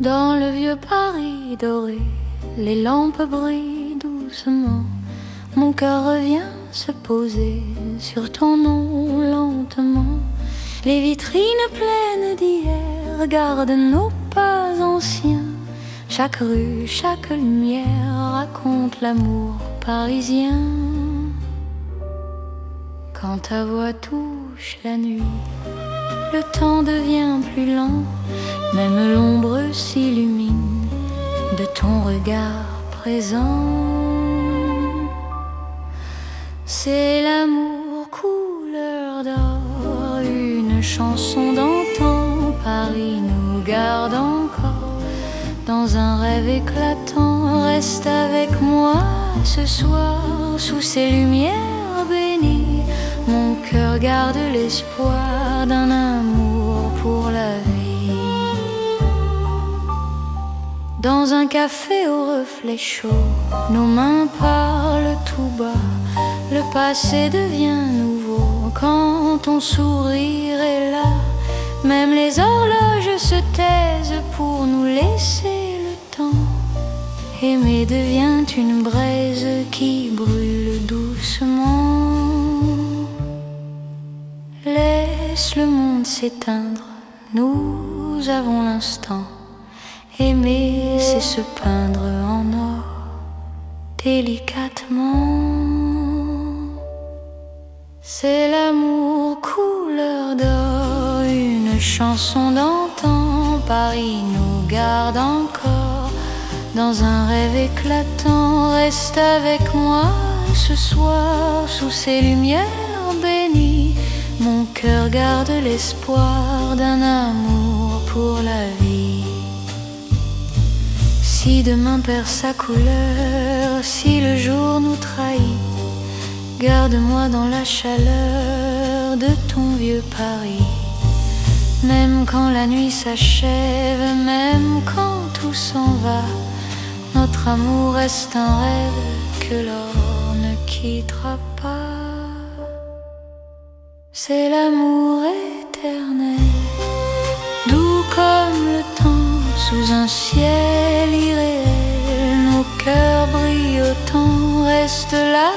Dans le vieux Paris doré, les lampes brillent doucement. Mon cœur revient se poser sur ton nom lentement. Les vitrines pleines d'hier gardent nos pas anciens. Chaque rue, chaque lumière raconte l'amour parisien. Quand ta voix touche la nuit, le temps devient plus lent. Même l'ombre s'illumine de ton regard présent. C'est l'amour couleur d'or, une chanson d'antan. Paris nous garde encore dans un rêve éclatant. Reste avec moi ce soir sous ces lumières bénies. Mon cœur garde l'espoir d'un amour pour la vie. Dans un café au reflet chaud, nos mains parlent tout bas. Le passé devient nouveau quand ton sourire est là. Même les horloges se taisent pour nous laisser le temps. Aimer devient une braise qui brûle doucement. Laisse le monde s'éteindre, nous avons l'instant. Aimer, c'est se peindre en or, délicatement. C'est l'amour couleur d'or, une chanson d'antan. Paris nous garde encore dans un rêve éclatant. Reste avec moi ce soir sous ces lumières bénies. Mon cœur garde l'espoir d'un amour pour la vie. Si demain perd sa couleur, si le jour nous trahit, garde-moi dans la chaleur de ton vieux Paris. Même quand la nuit s'achève, même quand tout s'en va, notre amour reste un rêve que l'or ne quittera pas. C'est l'amour éternel, doux comme le temps sous un ciel irréel. Nos cœurs brillent autant, reste là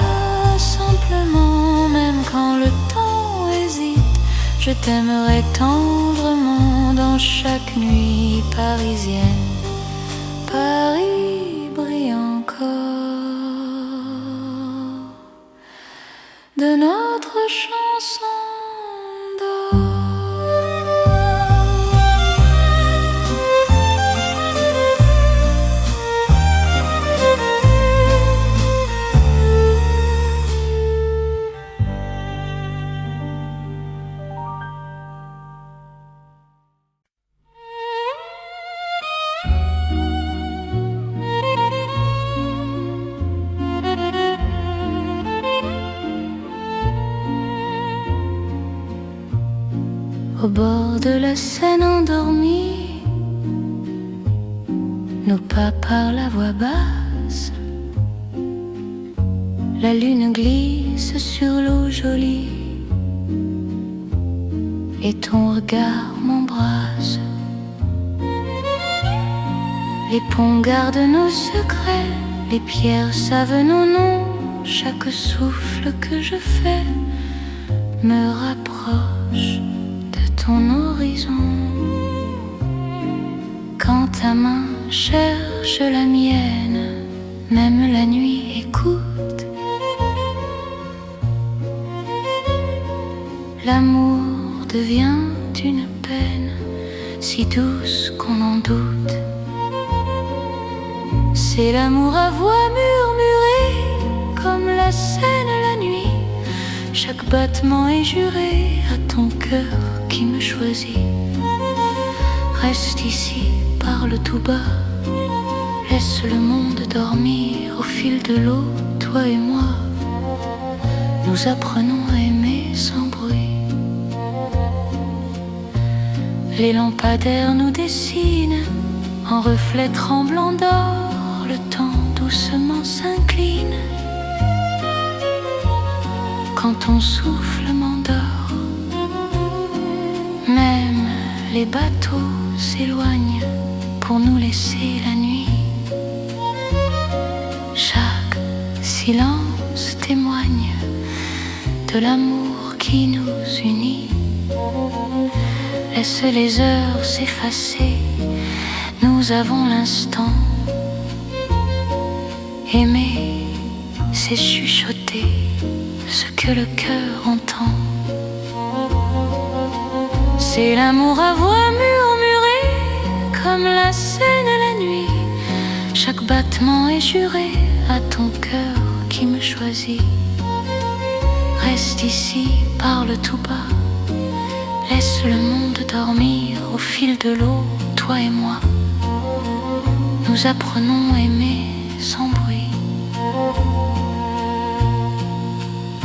simplement. Même quand le temps hésite, je t'aimerai tendrement. Dans chaque nuit parisienne, Paris brille encore de notre chanson d'or. Au bord de la Seine endormie, nos pas parlent à voix basse. La lune glisse sur l'eau jolie et ton regard m'embrasse. Les ponts gardent nos secrets, les pierres savent nos noms. Chaque souffle que je fais me rapproche ton horizon. Quand ta main cherche la mienne, même la nuit écoute. L'amour devient une peine si douce qu'on en doute. C'est l'amour à voix murmurée comme la Seine la nuit. Chaque battement est juré à ton cœur qui me choisit. Reste ici, parle tout bas. Laisse le monde dormir au fil de l'eau. Toi et moi, nous apprenons à aimer sans bruit. Les lampadaires nous dessinent en reflets tremblants d'or. Le temps doucement s'incline quand ton souffle m'endort. Même les bateaux s'éloignent pour nous laisser la nuit. Chaque silence témoigne de l'amour qui nous unit. Laisse les heures s'effacer, nous avons l'instant. Aimer, c'est chuchoter ce que le cœur entend. C'est l'amour à voix murmurée, comme la Seine la nuit. Chaque battement est juré à ton cœur qui me choisit. Reste ici, parle tout bas, laisse le monde dormir au fil de l'eau, toi et moi. Nous apprenons à aimer sans bruit.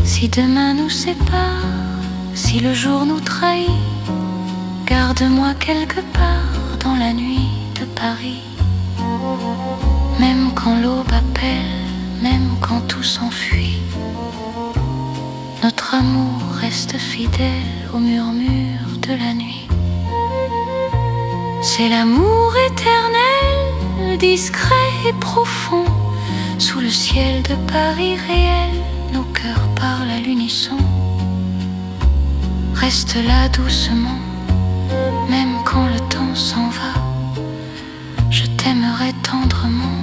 Si demain nous sépare, si le jour nous trahit, garde-moi quelque part dans la nuit de Paris. Même quand l'aube appelle, même quand tout s'enfuit, notre amour reste fidèle au murmure de la nuit. C'est l'amour éternel, discret et profond. Sous le ciel de Paris réel, nos cœurs parlent à l'unisson. Reste là doucement, même quand le temps s'en va. Je t'aimerai tendrement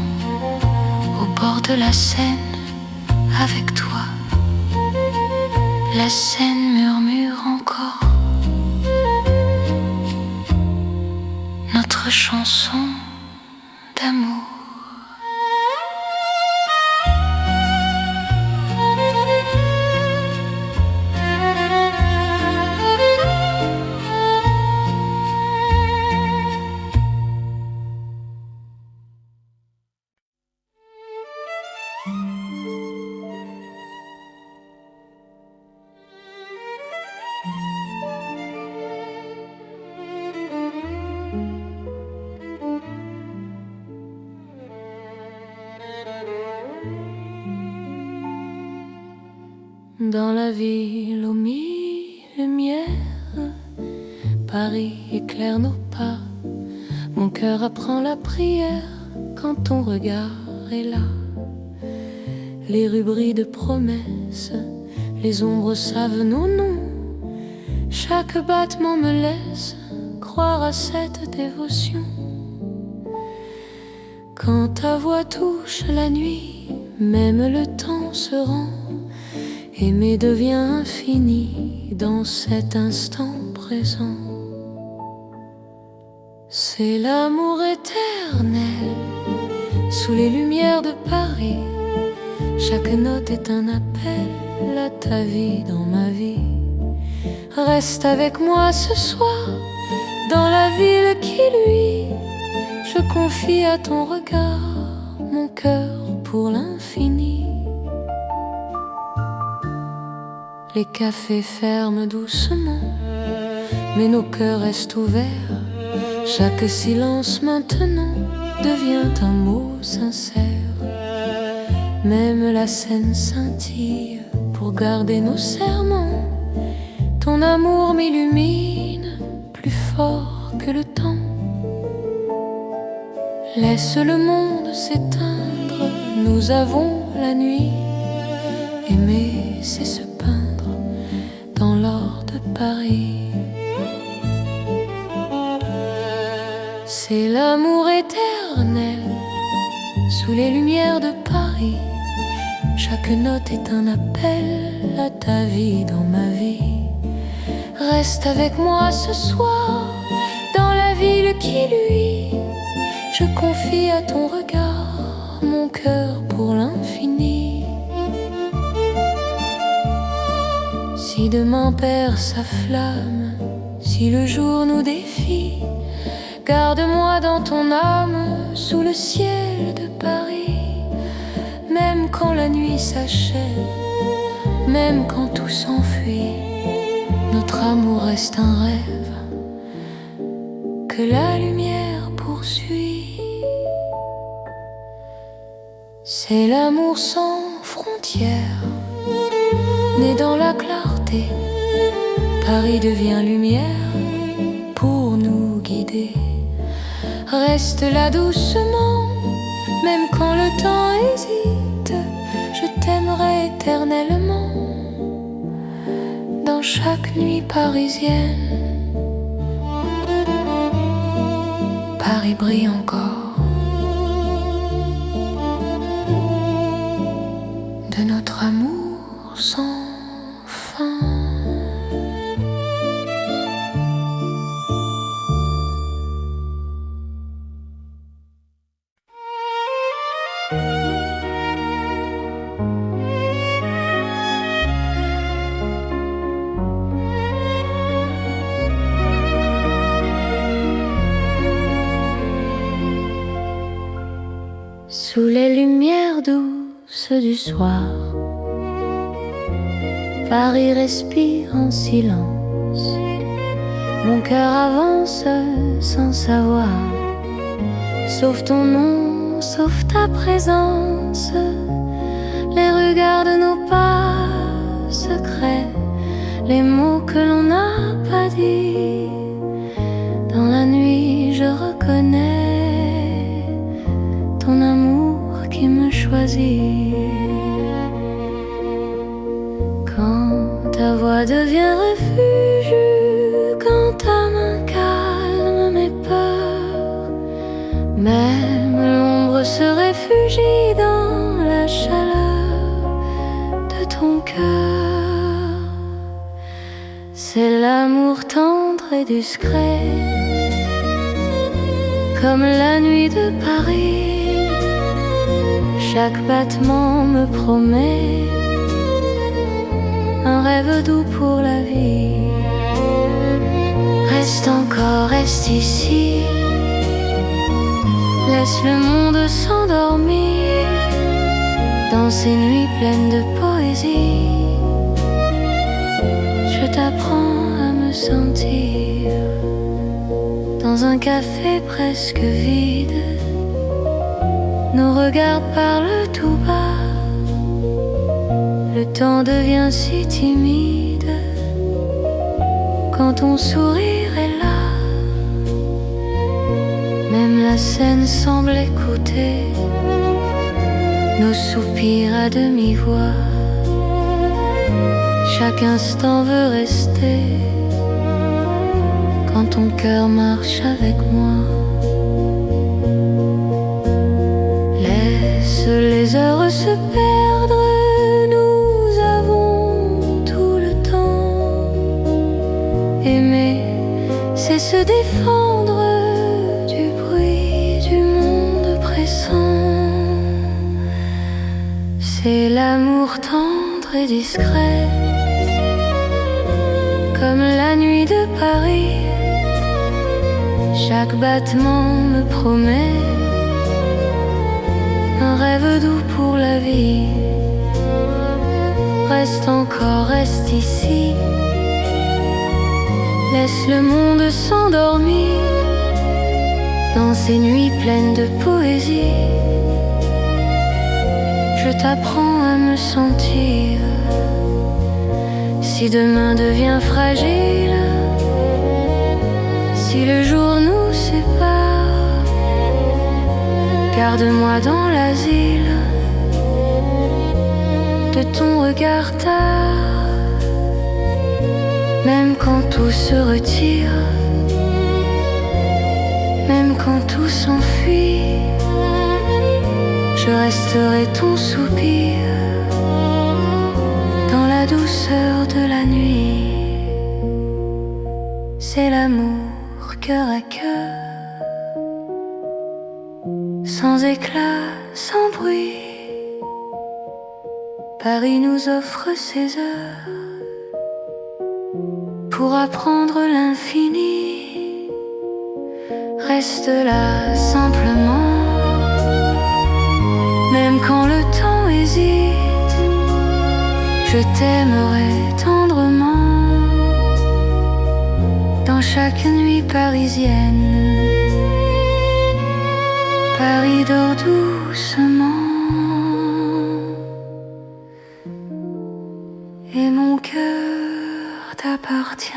au bord de la Seine avec toi. La Seine murmure encore notre chanson d'amour. Dans la ville aux mille lumières, Paris éclaire nos pas. Mon cœur apprend la prière quand ton regard est là. Les rues brillent de promesses, les ombres savent nos noms. Chaque battement me laisse croire à cette dévotion. Quand ta voix touche la nuit, même le temps se rend. Aimer devient infini dans cet instant présent. C'est l'amour éternel sous les lumières de Paris. Chaque note est un appel à ta vie dans ma vie. Reste avec moi ce soir dans la ville qui luit. Je confie à ton regard mon cœur pour l'infini. Les cafés ferment doucement, mais nos cœurs restent ouverts. Chaque silence maintenant devient un mot sincère. Même la Seine scintille pour garder nos serments. Ton amour m'illumine plus fort que le temps. Laisse le monde s'éteindre, nous avons la nuit. Aimer, c'est se peindre dans l'or de Paris. C'est l'amour éternel sous les lumières de Paris. Chaque note est un appel à ta vie dans ma vie. Reste avec moi ce soir dans la ville qui luit. Je confie à ton regard mon cœur pour l'infini. Si demain perd sa flamme, si le jour nous défie, garde-moi dans ton âme sous le ciel de Paris. Même quand la nuit s'achève, même quand tout s'enfuit, notre amour reste un rêve que la lumière poursuit. C'est l'amour sans frontières, né dans la clarté. Paris devient lumière pour nous guider. reste là doucement, même quand le temps hésite. Je t'aimerai éternellement, dans chaque nuit parisienne. Paris brille encore de notre amour sans fin. Sous les lumières douces du soir, Paris respire en silence. Mon cœur avance sans savoir, sauf ton nom, sauf ta présence. Les regards de nos pas secrets, les mots que l'on n'a pas dit. Dans la nuit je reconnais ton amour qui me choisit. Quand ta voix devient refuge, quand ta main calme mes peurs, même l'ombre se réfugie dans la chaleur de ton cœur. C'est l'amour tendre et discret, comme la nuit de Paris. Chaque battement me promet un rêve doux pour la vie. Reste encore, reste ici, laisse le monde s'endormir dans ces nuits pleines de poésie. Je t'apprends à me sentir dans un café presque vide. Nos regards parlent tout bas, le temps devient si timide quand ton sourire est là. Même la scène semble écouter nos soupirs à demi-voix. Chaque instant veut rester quand ton cœur marche avec moi. Laisse les heures se perdre, nous avons tout le temps. Aimer, c'est se défendre du bruit du monde pressant. C'est l'amour tendre et discret, comme la nuit de Paris. Chaque battement me promet un rêve doux pour la vie. Reste encore, reste ici, laisse le monde s'endormir dans ces nuits pleines de poésie. Je t'apprends à me sentir. Si demain devient fragile, si le jour nous sépare, garde-moi dans l'asile de ton regard tard. Même quand tout se retire, même quand tout s'enfuit, je resterai ton soupir dans la douceur de la nuit. C'est l'amour cœur à cœur, sans éclat, sans bruit. Paris nous offre ses heures pour apprendre l'infini. Reste là simplement, même quand le temps hésite. Je t'aimerai tendrement dans chaque nuit parisienne. Paris dort doucement et mon cœur t'appartient.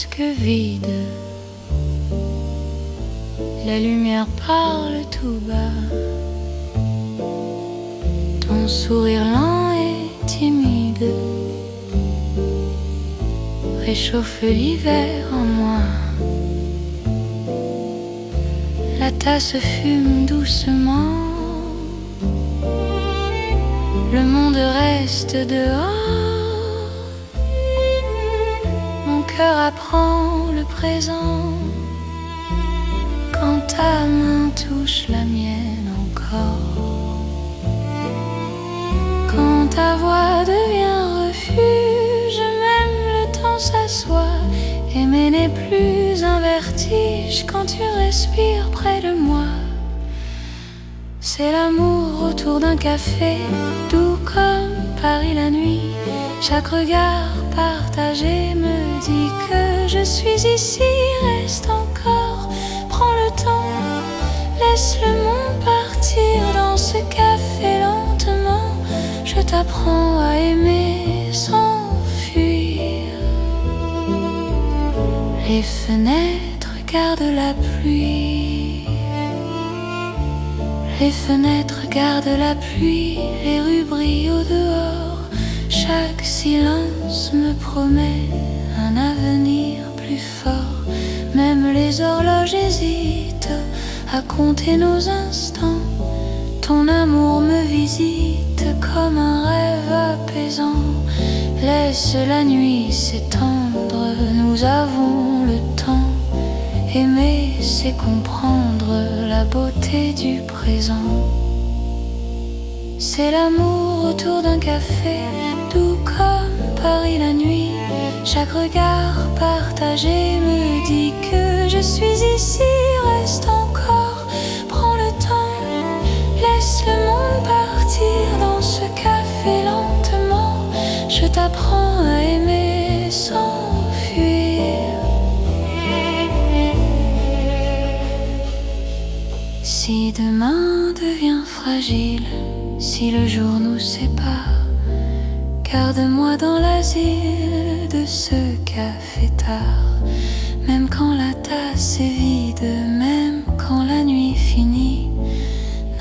presque vide. La lumière parle tout bas. Ton sourire lent et timide réchauffe l'hiver en moi. La tasse fume doucement. Le monde reste dehors. Mon cœur apprend le présent. Quand ta main touche la mienne encore. Quand ta voix devient refuge, même le temps s'assoit. Aimer n'est plus un vertige quand tu respires près de moi. C'est l'amour autour d'un café, doux comme Paris la nuit. Chaque regard partagé me dit que je suis ici. Reste encore, prends le temps, laisse le monde partir dans ce café lentement. Je t'apprends à aimer sans fuir. Les fenêtres gardent la pluie. Les fenêtres gardent la pluie, les rues brillent au dehors. Chaque silence me promet un avenir plus fort. Même les horloges hésitent à compter nos instants. Ton amour me visite comme un rêve apaisant. Laisse la nuit s'étendre, nous avons le temps. Aimer, c'est comprendre la beauté du présent. C'est l'amour autour d'un café, doux comme Paris la nuit. Chaque regard partagé me dit que je suis ici. Reste encore, prends le temps, laisse le monde partir dans ce café lentement. Je t'apprends à aimer sans fuir. Si demain devient fragile, si le jour nous sépare, garde-moi dans l'asile de ce café tard. Même quand la tasse est vide, même quand la nuit finit,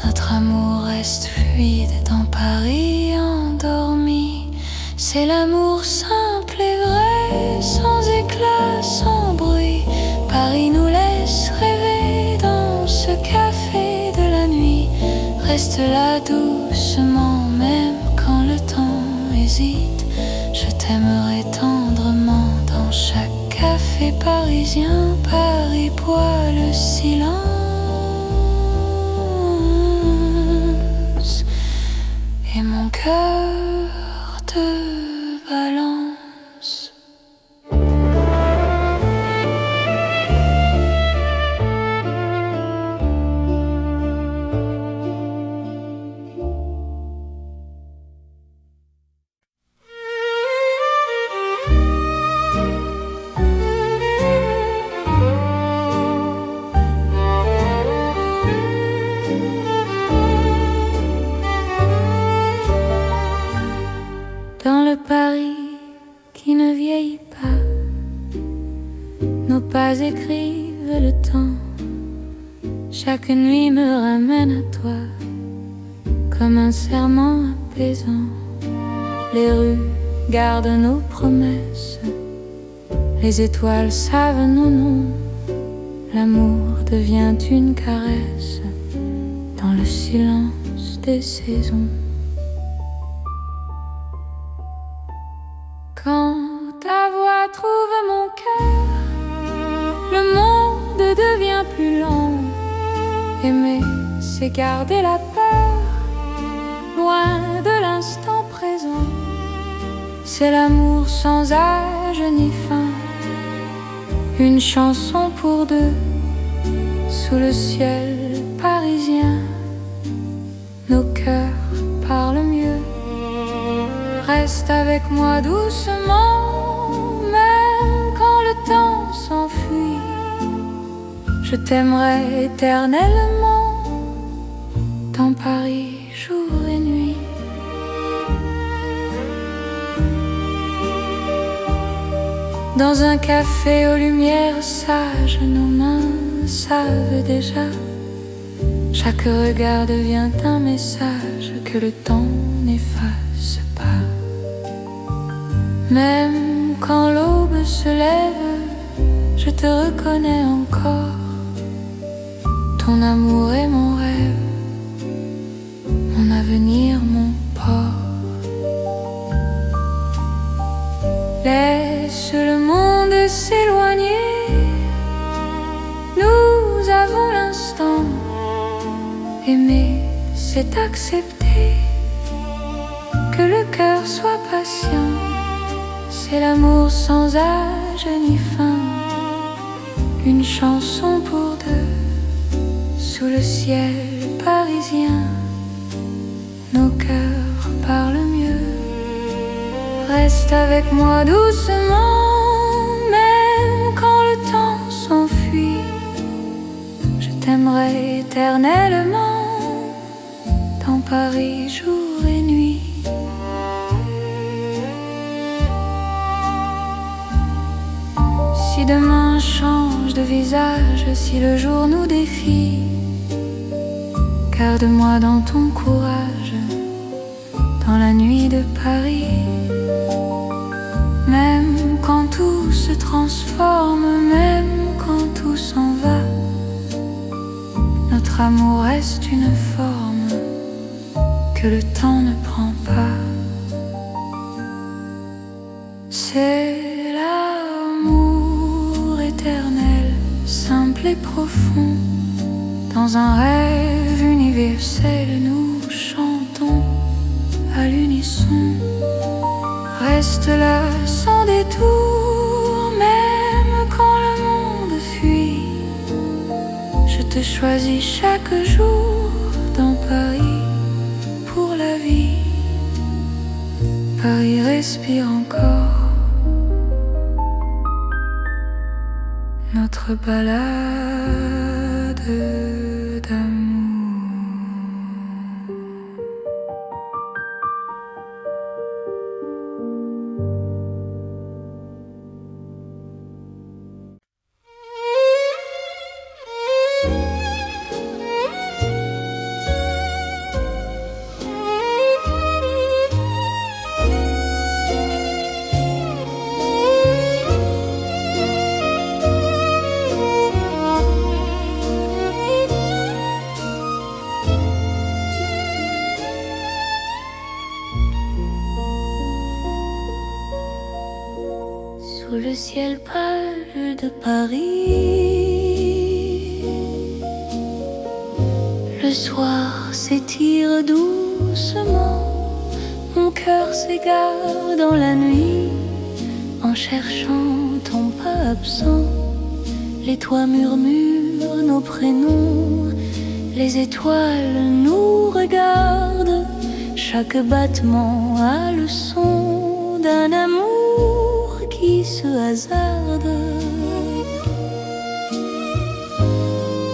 notre amour reste fluide dans Paris endormi. C'est l'amour simple et vrai, sans éclat, sans bruit. Paris nous laisse rêver dans ce café de la nuit. Reste là doucement, même quand le temps hésite. Je t'aimerai tendrement dans chaque café parisien. Paris boit le silence et mon cœur te balance. Dans le Paris qui ne vieillit pas, nos pas écrivent le temps. Chaque nuit me ramène à toi, comme un serment apaisant. Les rues gardent nos promesses, les étoiles savent nos noms. L'amour devient une caresse dans le silence des saisons. Quand ta voix trouve mon cœur, le monde devient plus lent. Aimer, c'est garder la peur, loin de l'instant présent. C'est l'amour sans âge ni fin, une chanson pour deux, sous le ciel parisien. Nos cœurs parlent mieux. Reste avec moi doucement, même quand le temps s'enfuit. Je t'aimerai éternellement, dans Paris, jour et nuit. Dans un café aux lumières sages, nos mains savent déjà. Chaque regard devient un message que le temps n'efface pas. Même quand l'aube se lève, je te reconnais encore. Ton amour est mon rêve, mon avenir, mon port. Laisse le monde s'éloigner, nous avons l'instant. Aimer, c'est accepter que le cœur soit patient. C'est l'amour sans âge ni fin, une chanson pour deux. Sous le ciel parisien, nos cœurs parlent mieux. Reste avec moi doucement, même quand le temps s'enfuit. Je t'aimerai éternellement, dans Paris jour et nuit. Si demain change de visage, si le jour nous défie, garde-moi dans ton courage, dans la nuit de Paris. Même quand tout se transforme, même quand tout s'en va, notre amour reste une forme que le temps ne prend pas. C'est l'amour éternel, simple et profond. Dans un rêve universel, nous chantons à l'unisson. Reste là sans détour, même quand le monde fuit. Je te choisis chaque jour dans Paris pour la vie. Paris respire encore notre balade d'amour. Sous le ciel pâle de Paris, le soir s'étire doucement. Mon cœur s'égare dans la nuit en cherchant ton pas absent. Les toits murmurent nos prénoms, les étoiles nous regardent. Chaque battement a le son d'un amour qui se hasarde.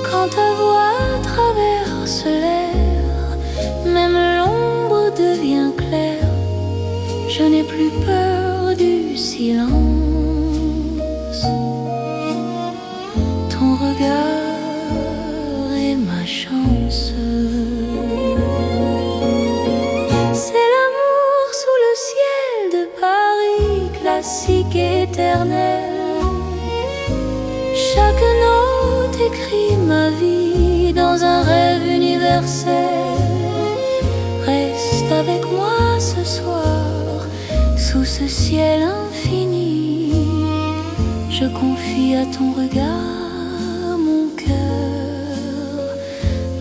Quand ta voix traverse l'air, même l'ombre devient claire. Je n'ai plus peur du silence. Ton regard est ma chance. C'est l'amour sous le ciel de Paris, classique éternel. Chaque note écrit ma vie dans un rêve universel. Reste avec moi ce soir, sous ce ciel infini. Je confie à ton regard mon cœur,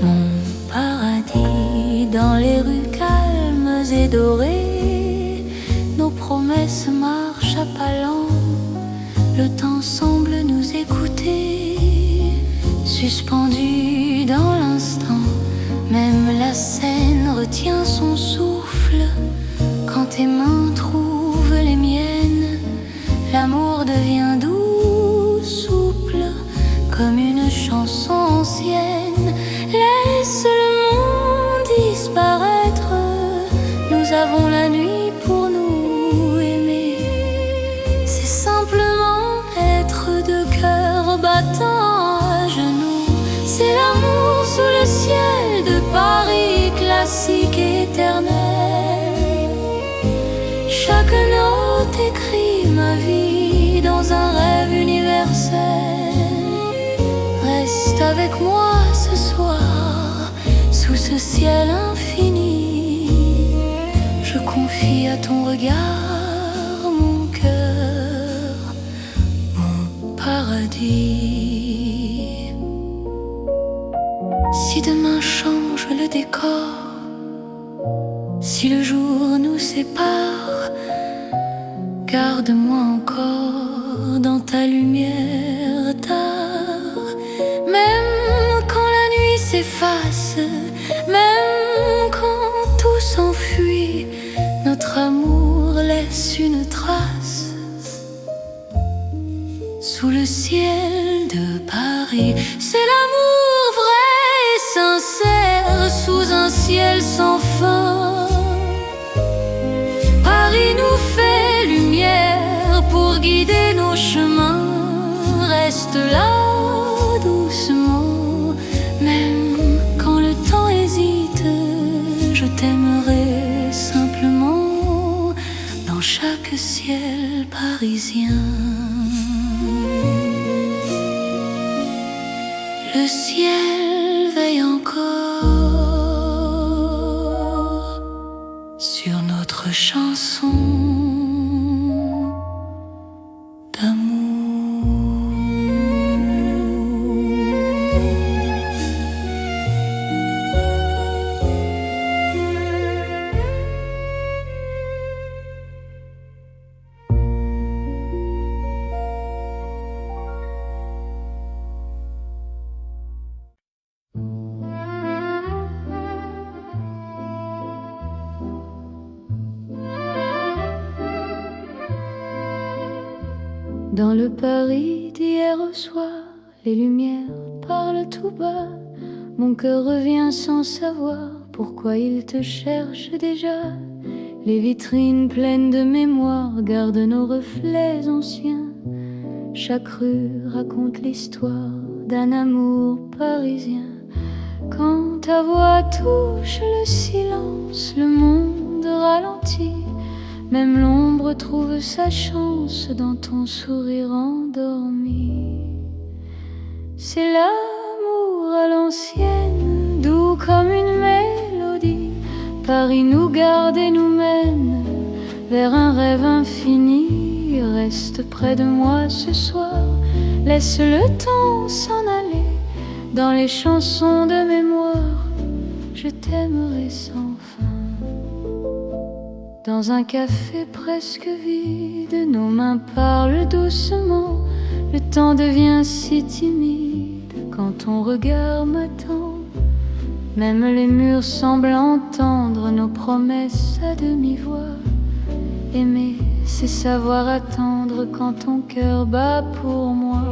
mon paradis. Dans les rues calmes et dorées, nos promesses marchent à pas lents. Le temps semble nous écouter, suspendu dans l'instant. Même la scène retient son souffle quand tes mains trouvent les miennes. L'amour devient doux, souple, comme une chanson ancienne. Laisse le monde disparaître, nous avons la nuit pour nous aimer. C'est simplement sous le ciel de Paris classique et éternel. Chaque note écrit ma vie dans un rêve universel. Reste avec moi ce soir, sous ce ciel infini. Je confie à ton regard mon cœur, mon paradis. Si demain change le décor, si le jour nous sépare, garde-moi encore dans ta lumière tard. Même quand la nuit s'efface, même quand tout s'enfuit, notre amour laisse une trace sous le ciel de Paris. C'est l'amour vrai et sincère sous un ciel sans fin. Paris nous fait lumière pour guider nos chemins. Reste là doucement, même quand le temps hésite. Je t'aimerai simplement dans chaque ciel parisien. Le ciel veille encore sur notre chanson d'amour. Dans le Paris d'hier au soir, les lumières parlent tout bas. Mon cœur revient sans savoir pourquoi il te cherche déjà. Les vitrines pleines de mémoire gardent nos reflets anciens. Chaque rue raconte l'histoire d'un amour parisien. Quand ta voix touche le silence, le monde ralentit. Même l'ombre trouve sa chance dans ton sourire endormi. C'est l'amour à l'ancienne, doux comme une mélodie. Paris nous garde et nous mène vers un rêve infini. Reste près de moi ce soir, laisse le temps s'en aller. Dans les chansons de mémoire, je t'aimerai sans fin. Dans un café presque vide, nos mains parlent doucement. Le temps devient si timide quand ton regard m'attend. Même les murs semblent entendre nos promesses à demi-voix. Aimer, c'est savoir attendre quand ton cœur bat pour moi.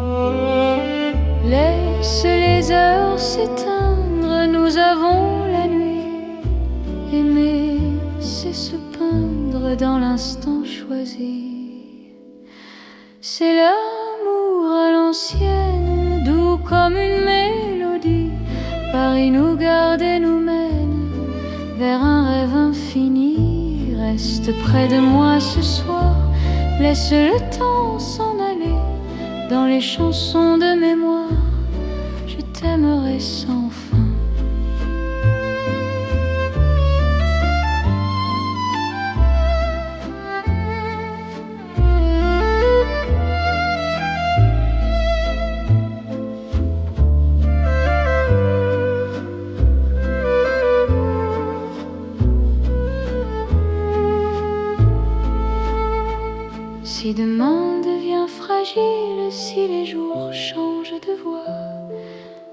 Laisse les heures s'éteindre, nous avons la nuit. Aimer, c'est se peindre dans l'instant choisi. C'est l'amour à l'ancienne, doux comme une mélodie. Paris nous garde et nous mène vers un rêve infini. Reste près de moi ce soir, laisse le temps s'en aller. Dans les chansons de mémoire, je t'aimerai sans fin. Si demain devient fragile, si les jours changent de voix,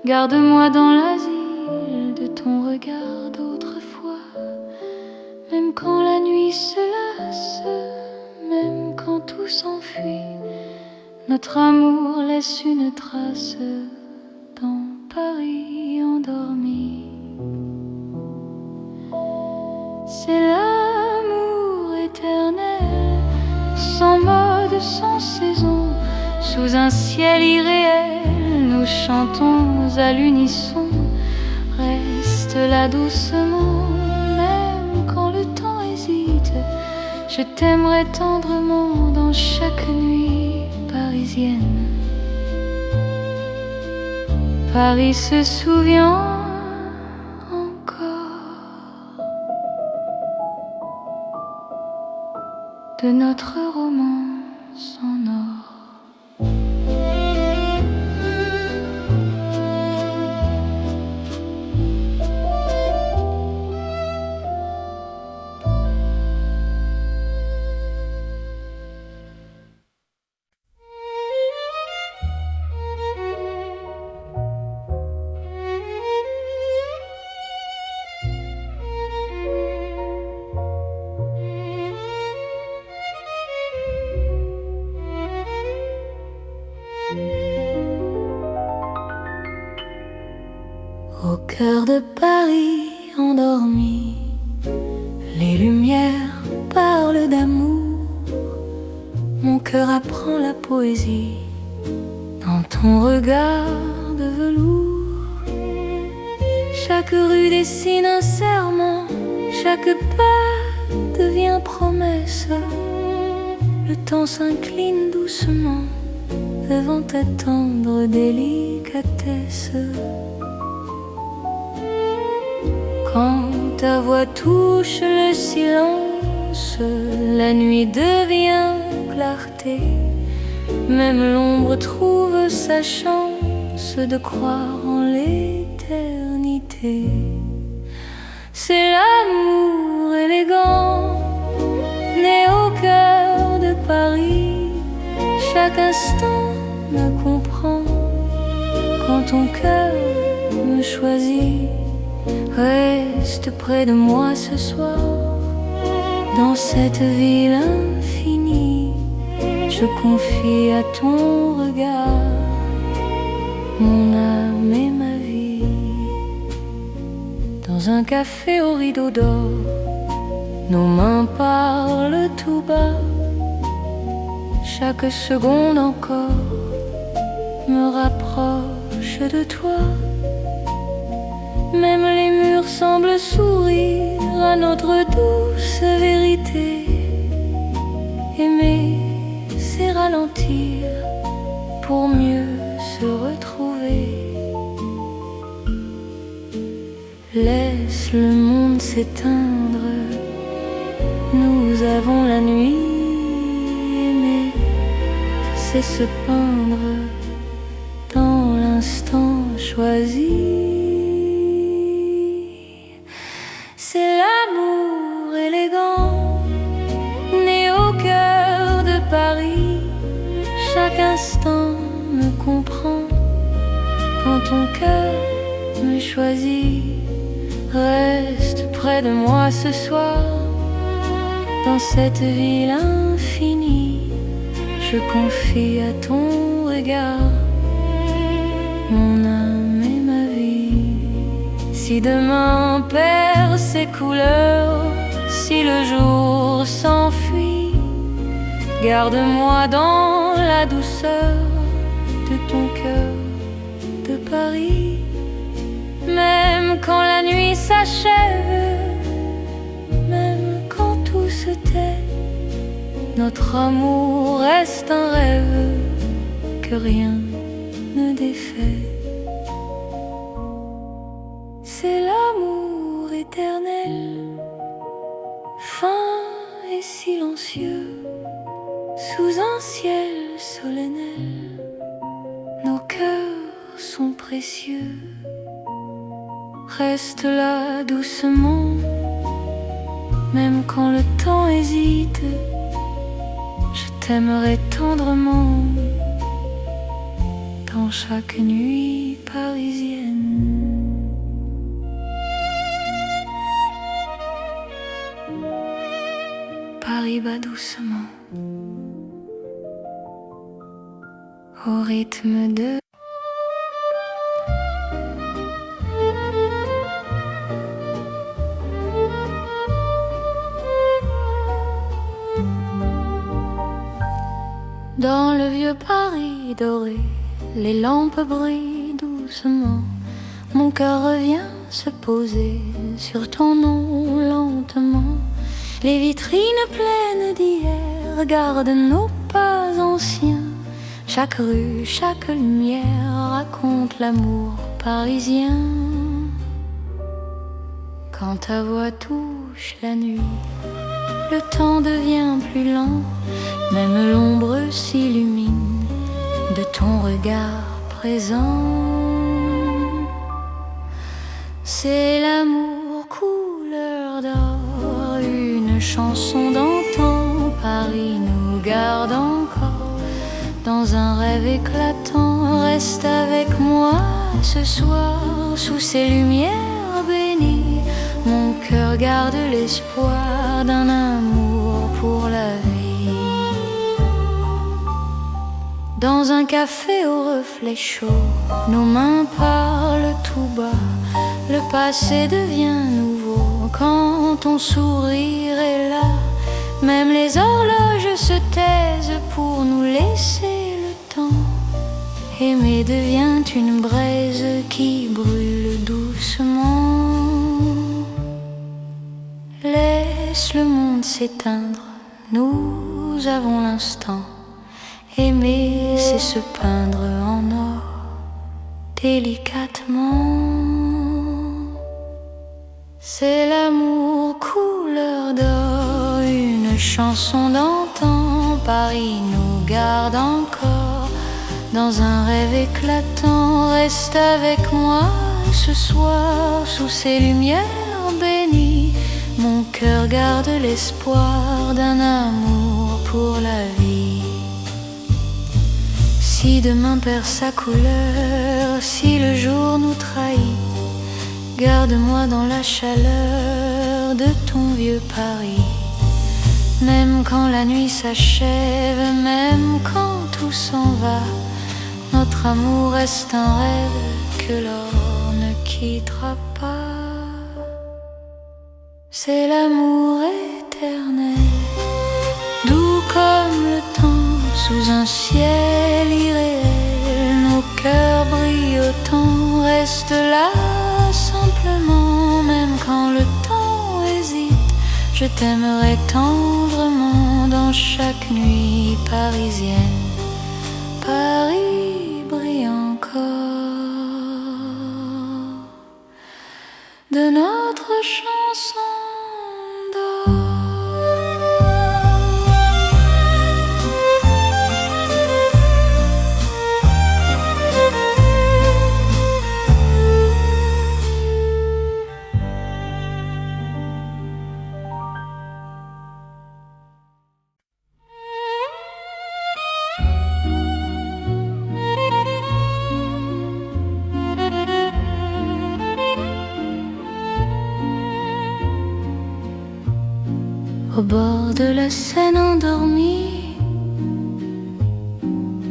garde-moi dans l'asile de ton regard d'autrefois. Même quand la nuit se lasse, même quand tout s'enfuit, notre amour laisse une trace dans Paris endormi. C'est l'amour éternel, sans mode, sans saison, sous un ciel irréel, nous chantons à l'unisson. là doucement, même quand le temps hésite. Je t'aimerai tendrement dans chaque nuit parisienne. Paris se souvient encore de notre romance en or. Au cœur de Paris endormi, les lumières parlent d'amour. Mon cœur apprend la poésie dans ton regard de velours. Chaque rue dessine un serment, chaque pas devient promesse. Le temps s'incline doucement devant ta tendre délicatesse. Quand ta voix touche le silence, la nuit devient clarté. Même l'ombre trouve sa chance de croire en l'éternité. C'est l'amour élégant, né au cœur de Paris. Chaque instant me comprend quand ton cœur me choisit. Reste près de moi ce soir, dans cette ville infinie. Je confie à ton regard mon âme et ma vie. Dans un café au rideau d'or, nos mains parlent tout bas. Chaque seconde encore me rapproche de toi. Même les murs semblent sourire à notre douce vérité. Aimer, c'est ralentir pour mieux se retrouver. Laisse le monde s'éteindre, nous avons la nuit. Aimer, c'est se peindre dans l'instant choisi. C'est l'amour élégant, né au cœur de Paris. Chaque instant me comprend quand ton cœur me choisit. Reste près de moi ce soir, dans cette ville infinie. Je confie à ton regard mon âme et ma vie. Si demain perd ses couleurs, si le jour s'enfuit, garde-moi dans la douceur de ton cœur de Paris. Même quand la nuit s'achève, même quand tout se tait, notre amour reste un rêve que rien ne défait. C'est l'amour éternel, fin et silencieux, sous un ciel solennel. Nos cœurs sont précieux. Reste là doucement, même quand le temps hésite. Je t'aimerai tendrement dans chaque nuit parisienne. Paris bat doucement au rythme de dans le vieux Paris doré, les lampes brillent doucement. mon cœur revient se poser sur ton nom lentement. Les vitrines pleines d'hier gardent nos pas anciens. Chaque rue, chaque lumière raconte l'amour parisien. Quand ta voix touche la nuit, le temps devient plus lent. Même l'ombre s'illumine de ton regard présent. C'est l'amour couleur d'or, une chanson d'antan. Paris nous garde encore dans un rêve éclatant. Reste avec moi ce soir sous ces lumières bénies. Mon cœur garde l'espoir d'un amour pour la vie. Dans un café au reflet chaud, nos mains parlent tout bas. Le passé devient nouveau quand ton sourire est là. Même les horloges se taisent pour nous laisser le temps. Aimer devient une braise qui brûle doucement. Laisse le monde s'éteindre, nous avons l'instant. Aimer, c'est se peindre en or, délicatement. C'est l'amour couleur d'or, une chanson d'antan. Paris nous garde encore dans un rêve éclatant. Reste avec moi ce soir sous ces lumières bénies. Mon cœur garde l'espoir d'un amour pour la vie. Si demain perd sa couleur, si le jour nous trahit, garde-moi dans la chaleur de ton vieux Paris. Même quand la nuit s'achève, même quand tout s'en va, notre amour reste un rêve que l'or ne quittera pas. C'est l'amour éternel, doux comme le temps, sous un ciel irréel. Nos cœurs brillent autant, reste là simplement. Même quand le temps hésite, je t'aimerai tendrement. Dans chaque nuit parisienne, Paris brille encore de notre chanson d'or. Au bord de la Seine endormie,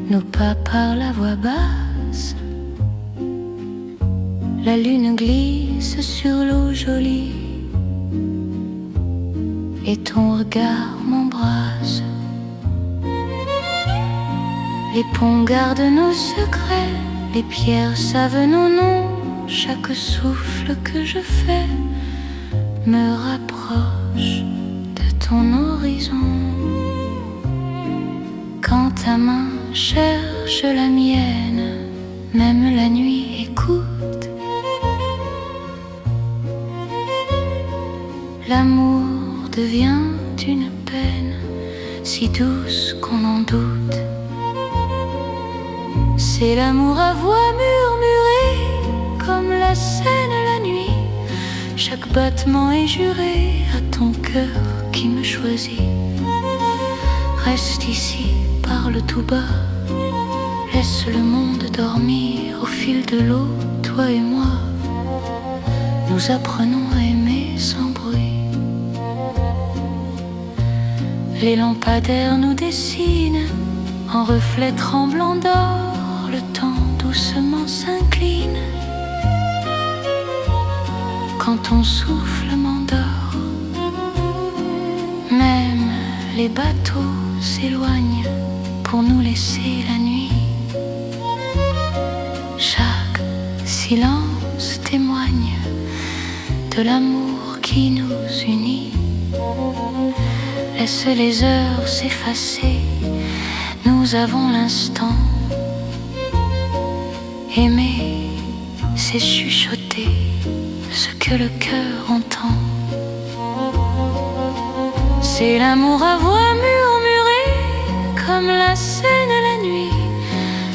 nos pas parlent à voix basse. La lune glisse sur l'eau jolie et ton regard m'embrasse. Les ponts gardent nos secrets, les pierres savent nos noms. Chaque souffle que je fais me rapproche ton horizon. Quand ta main cherche la mienne, même la nuit écoute. L'amour devient une peine si douce qu'on en doute. C'est l'amour à voix murmurée comme la Seine la nuit. Chaque battement est juré à ton cœur qui me choisit. Reste ici, parle tout bas. Laisse le monde dormir au fil de l'eau. Toi et moi, nous apprenons à aimer sans bruit. Les lampadaires nous dessinent en reflets tremblants d'or. Le temps doucement s'incline quand ton souffle m'endort. Même les bateaux s'éloignent pour nous laisser la nuit. Chaque silence de l'amour qui nous unit. Laisse les heures s'effacer, nous avons l'instant. Aimer, c'est chuchoter ce que le cœur entend. C'est l'amour à voix murmurée, comme la Seine la nuit.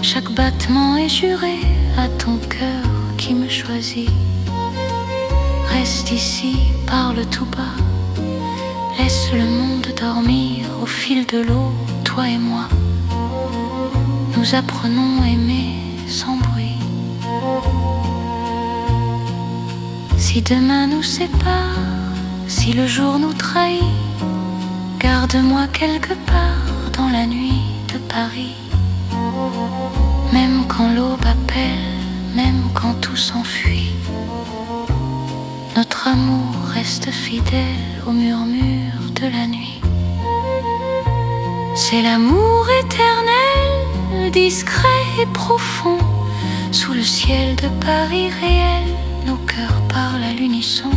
Chaque battement est juré à ton cœur qui me choisit. Reste ici, parle tout bas, laisse le monde dormir au fil de l'eau, toi et moi. Nous apprenons à aimer sans bruit. Si demain nous sépare, si le jour nous trahit, garde-moi quelque part dans la nuit de Paris. Même quand l'aube appelle, même quand tout s'enfuit, notre amour reste fidèle au murmure de la nuit. C'est l'amour éternel, discret et profond. Sous le ciel de Paris réel, nos cœurs parlent à l'unisson.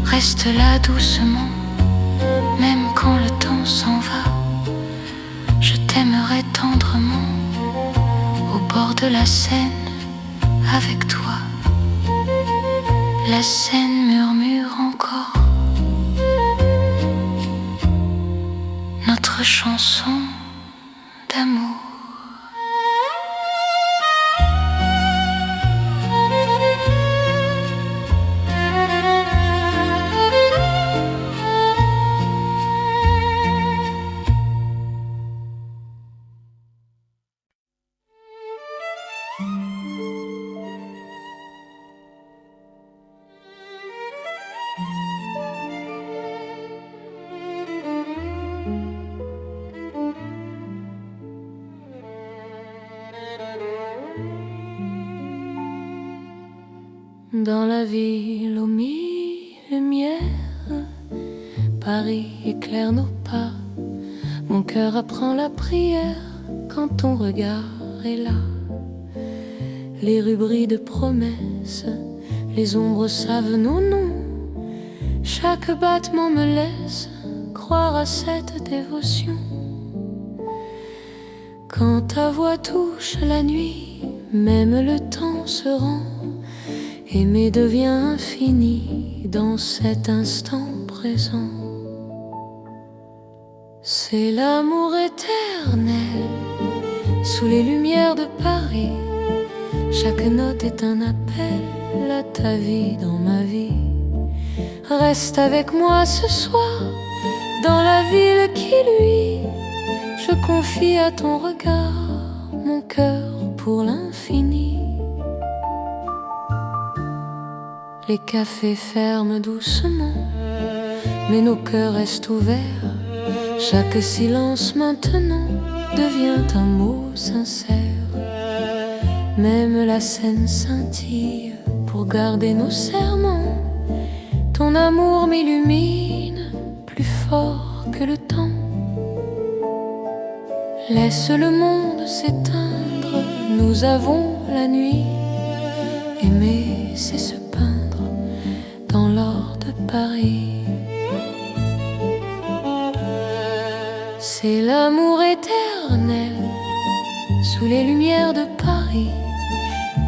Reste là doucement, même quand le temps s'en va. Je t'aimerai tendrement, au bord de la Seine, avec toi. La Seine murmure encore notre chanson d'amour. Dans la ville aux mille lumières, Paris éclaire nos pas. Mon cœur apprend la prière quand ton regard est là. Les rues brillent de promesses, les ombres savent nos noms. Chaque battement me laisse croire à cette dévotion. Quand ta voix touche la nuit, même le temps se rend. Aimer devient infini dans cet instant présent. C'est l'amour éternel sous les lumières de Paris. Chaque note est un appel à ta vie dans ma vie. Reste avec moi ce soir dans la ville qui luit. Je confie à ton regard mon cœur pour l'infini. Les cafés ferment doucement, mais nos cœurs restent ouverts. Chaque silence maintenant devient un mot sincère. Même la Seine scintille pour garder nos serments. Ton amour m'illumine plus fort que le temps. Laisse le monde s'éteindre, nous avons la nuit. Aimer, c'est se peindre dans l'or de Paris. C'est l'amour éternel sous les lumières de Paris.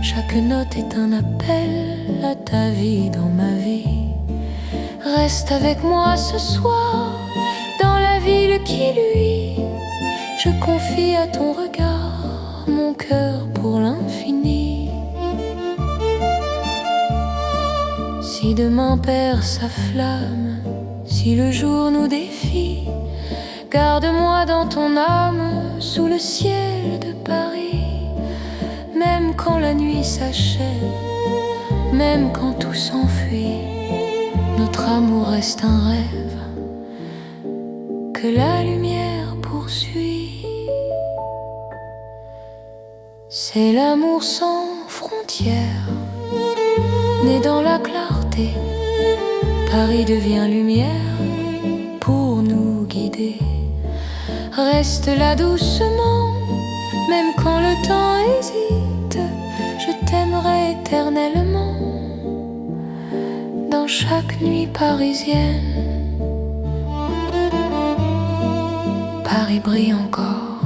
Chaque note est un appel à ta vie dans ma vie. Reste avec moi ce soir dans la ville qui luit. Je confie à ton regard mon cœur pour l'infini. Si demain perd sa flamme, si le jour nous défie, garde-moi dans ton âme sous le ciel de Paris. Même quand la nuit s'achève, même quand tout s'enfuit, notre amour reste un rêve que la lumière poursuit. C'est l'amour sans frontières, né dans la clarté. Paris devient lumière pour nous guider. Reste là doucement, même quand le temps hésite. Je t'aimerai éternellement dans chaque nuit parisienne. Paris brille encore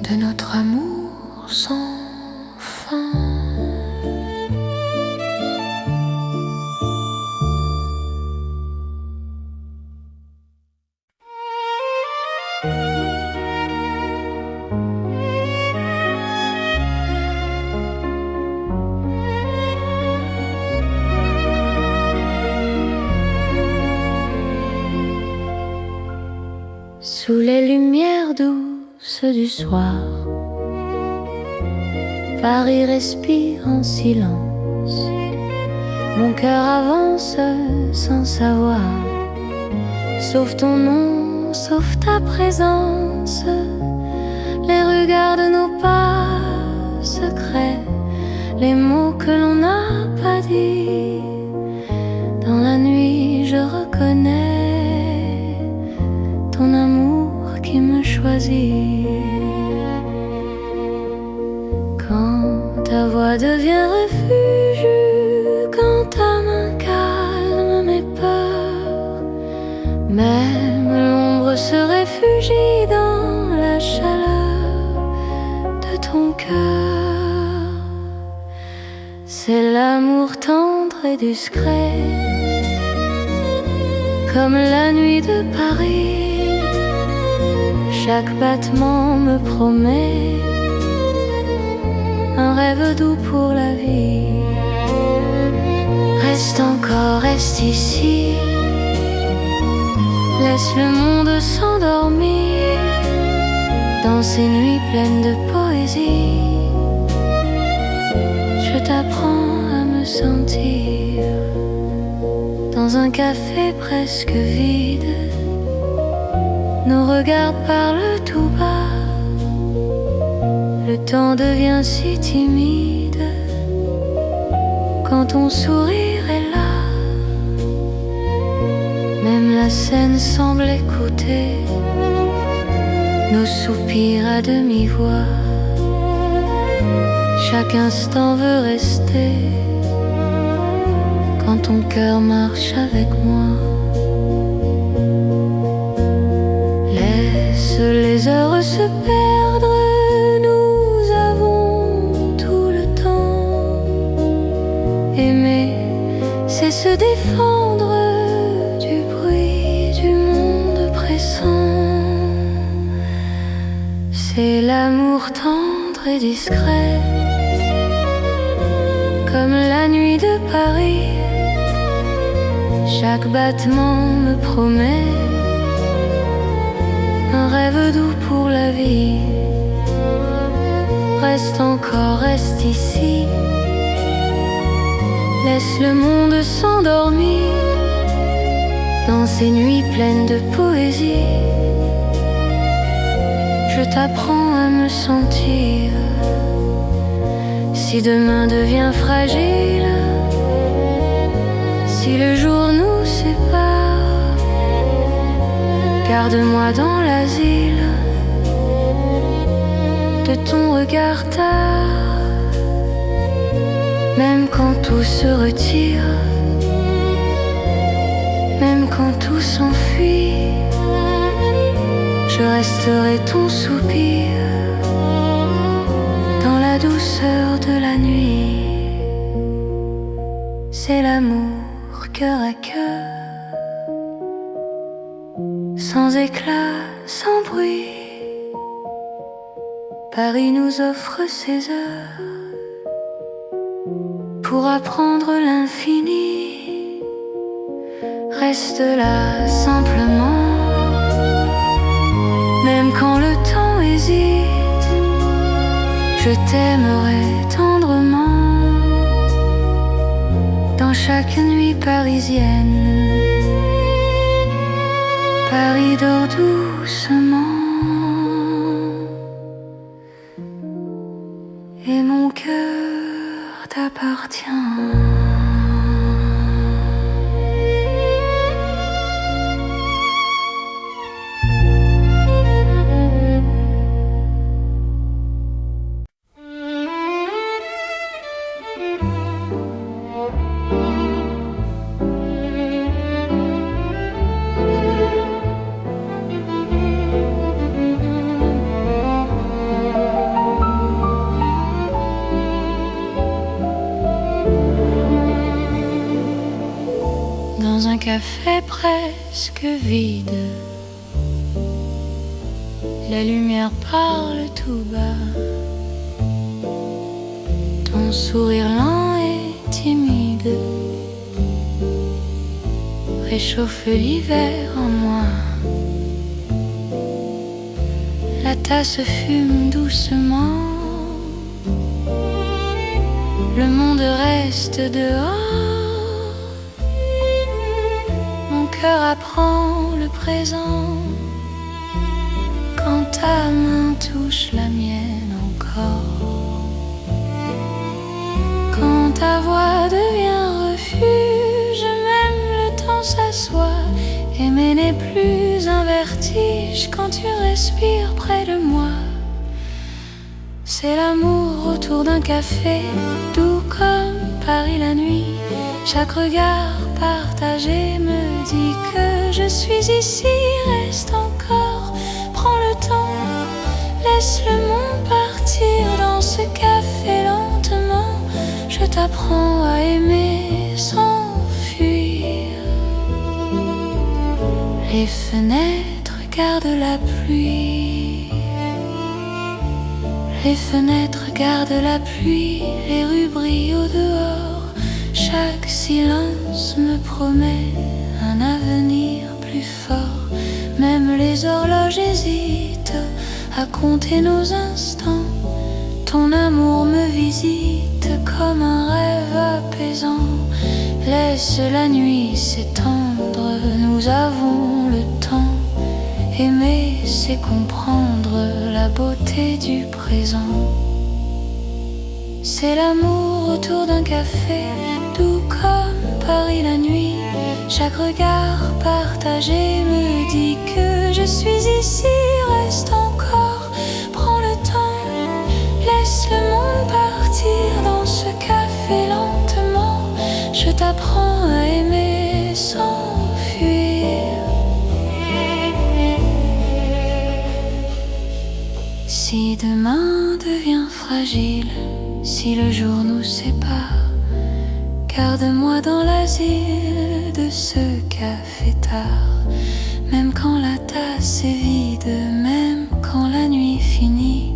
de notre amour sans fin. Sous les lumières douces du soir, Paris respire en silence. Mon cœur avance sans savoir, sauf ton nom, sauf ta présence. Les regards de nos pas secrets, les mots que l'on n'a pas dit. Dans la nuit je reconnais ton amour qui me choisit. Quand ta voix devient refuge, quand ta main calme mes peurs, même l'ombre se réfugie dans la chaleur de ton cœur. C'est l'amour tendre et discret, comme la nuit de Paris. Chaque battement me promet un rêve doux pour la vie. Reste encore, reste ici, laisse le monde s'endormir dans ces nuits pleines de poésie. Je t'apprends à me sentir dans un café presque vide. Nos regards parlent tout bas, le temps devient si timide quand ton sourire est là. Même la scène semble écouter nos soupirs à demi-voix. Chaque instant veut rester quand ton cœur marche avec moi. Laisse les heures se perdre, nous avons tout le temps. Aimer, c'est se défendre du bruit du monde pressant. C'est l'amour tendre et discret, comme la nuit de Paris. Chaque battement me promet un rêve doux pour la vie. Reste encore, reste ici, laisse le monde s'endormir dans ces nuits pleines de poésie. Je t'apprends à me sentir. Si demain devient fragile, si le jour nous sépare, garde-moi dans l'asile de ton regard tard. Même quand tout se retire, même quand tout s'enfuit, je resterai ton soupir dans la douceur de la nuit. C'est l'amour cœur à cœur, sans éclat, sans bruit. Paris nous offre ses heures pour apprendre l'infini. Reste là simplement, même quand le temps hésite, je t'aimerai tendrement dans chaque nuit parisienne. Paris dort doucement et mon cœur t'appartient. café presque vide. La lumière parle tout bas. Ton sourire lent et timide réchauffe l'hiver en moi. La tasse fume doucement. Le monde reste dehors. Mon cœur apprend le présent quand ta main touche la mienne encore. Quand ta voix devient refuge, même le temps s'assoit. Aimer n'est plus un vertige quand tu respires près de moi. C'est l'amour autour d'un café, doux comme Paris la nuit. Chaque regard partagé me dit que je suis ici. Reste encore, prends le temps, laisse le monde partir dans ce café lentement. Je t'apprends à aimer sans fuir. Les fenêtres gardent la pluie. Les fenêtres gardent la pluie. Les rues brillent au dehors. Chaque silence me promet un avenir plus fort. Même les horloges hésitent à compter nos instants. Ton amour me visite comme un rêve apaisant. Laisse la nuit s'étendre, nous avons le temps. Aimer, c'est comprendre la beauté du présent. C'est l'amour autour d'un café, doux comme Paris la nuit. Chaque regard partagé me dit que je suis ici. Reste encore, prends le temps, laisse le monde partir dans ce café lentement. Je t'apprends à aimer sans fuir. Si demain devient fragile, si le jour nous sépare, garde-moi dans l'asile de ce café tard. Même quand la tasse est vide, même quand la nuit finit,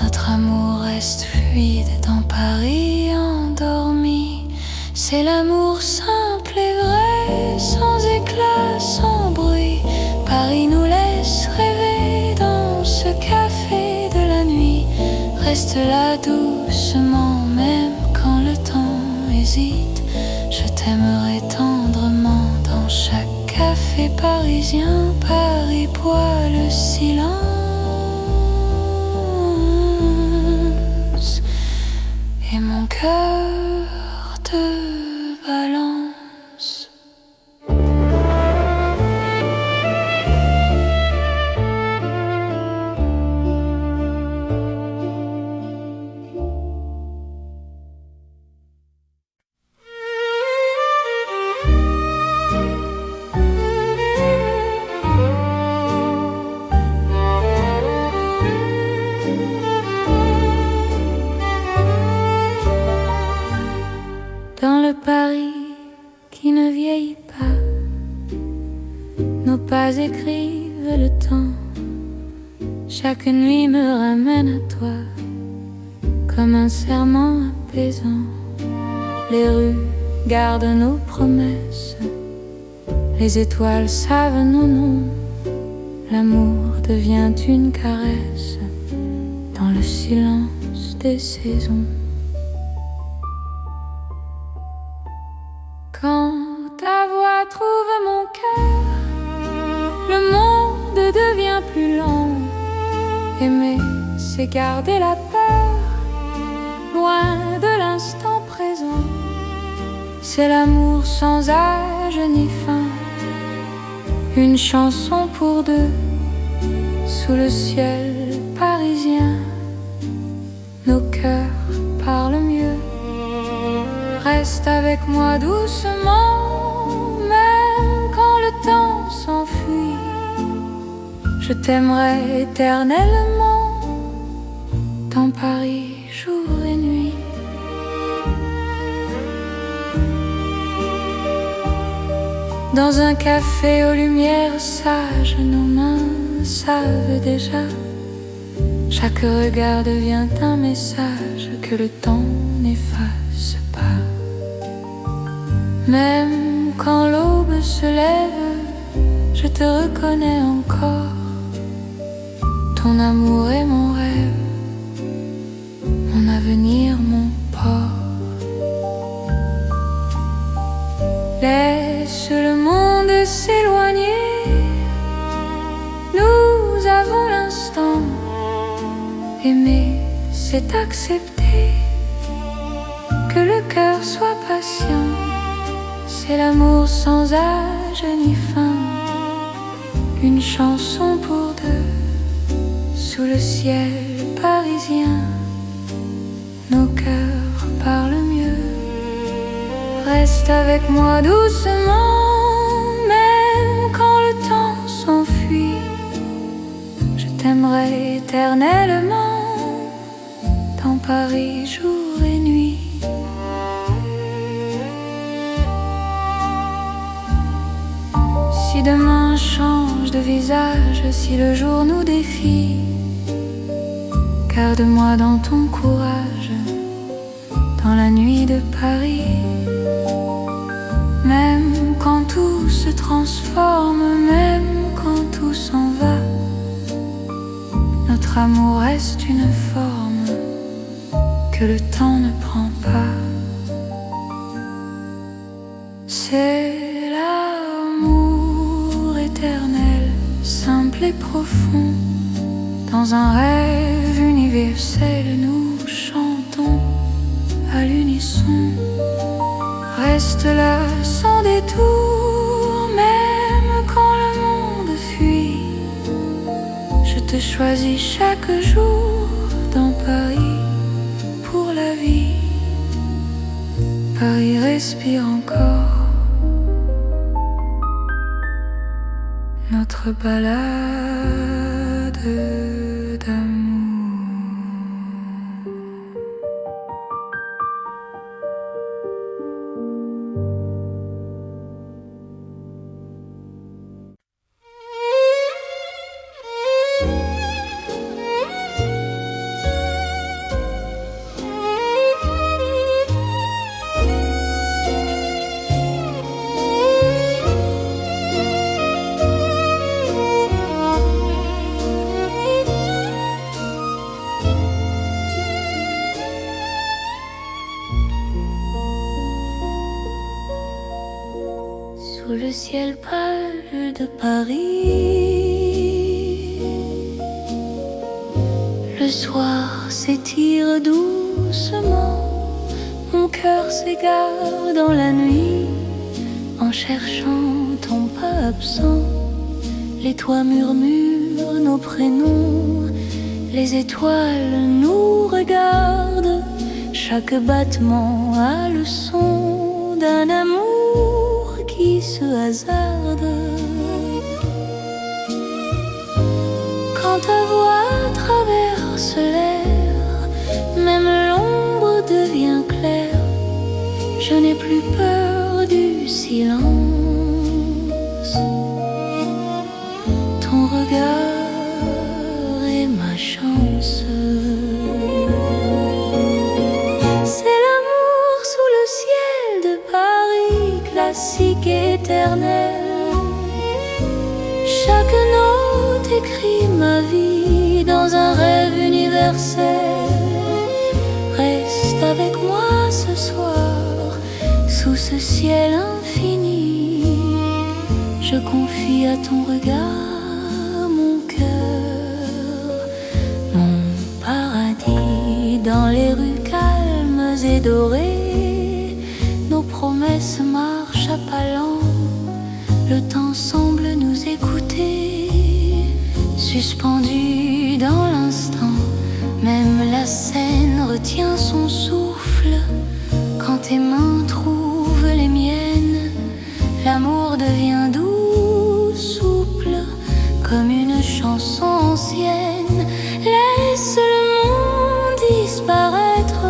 notre amour reste fluide dans Paris endormi. C'est l'amour simple et vrai, sans éclat, sans bruit. Paris nous laisse rêver dans ce café de la nuit. Reste là doucement, même quand le temps hésite. Je t'aimerai tendrement dans chaque café parisien. Paris boit le silence et mon cœur te balance. Dans le Paris qui ne vieillit pas, nos pas écrivent le temps. Chaque nuit me ramène à toi, comme un serment apaisant. Les rues gardent nos promesses, les étoiles savent nos noms. L'amour devient une caresse dans le silence des saisons. Quand ta voix trouve mon cœur, le monde devient plus lent. Aimer, c'est garder la peur, loin de l'instant présent. C'est l'amour sans âge ni fin, une chanson pour deux, sous le ciel parisien. Nos cœurs parlent mieux. Reste avec moi doucement, même quand le temps s'enfuit. Je t'aimerai éternellement, dans Paris, jour et nuit. Dans un café aux lumières sages, nos mains savent déjà. Chaque regard devient un message que le temps n'efface pas. Même quand l'aube se lève, je te reconnais encore. Ton amour est mon rêve, mon avenir, mon port. Laisse le monde s'éloigner, nous avons l'instant. Aimer, c'est accepter que le cœur soit patient. C'est l'amour sans âge ni fin, une chanson pour deux, sous le ciel parisien. Nos cœurs parlent mieux. Reste avec moi doucement, même quand le temps s'enfuit. Je t'aimerai éternellement, dans Paris jour et nuit. Si demain change de visage, si le jour nous défie, garde-moi dans ton courage, dans la nuit de Paris. Même quand tout se transforme, même quand tout s'en va, notre amour reste une forme que le temps ne prend pas. C'est l'amour éternel, simple et profond. Dans un rêve universel, nous chantons à l'unisson. Reste là sans détour, même quand le monde fuit. Je te choisis chaque jour dans Paris pour la vie. Paris respire encore notre balade d'amour. Sous le ciel pâle de Paris, le soir s'étire doucement. Mon cœur s'égare dans la nuit en cherchant ton pas absent. Les toits murmurent nos prénoms, les étoiles nous regardent. Chaque battement a le son d'un amour qui se hasarde. Quand ta voix traverse l'air, même l'ombre devient claire. Je n'ai plus peur du silence. Ton regard est ma chance. C'est l'amour sous le ciel de Paris, classique éternel. Chaque note écrit ma vie dans un rêve universel. Reste avec moi ce soir, sous ce ciel infini. Je confie à ton regard mon cœur, mon paradis. Dans les rues calmes et dorées, nos promesses marchent à pas lents. Le temps semble nous écouter, suspendu dans l'instant. Même la scène retient son souffle. Quand tes mains trouvent les miennes, l'amour devient doux, souple, comme une chanson ancienne. Laisse le monde disparaître,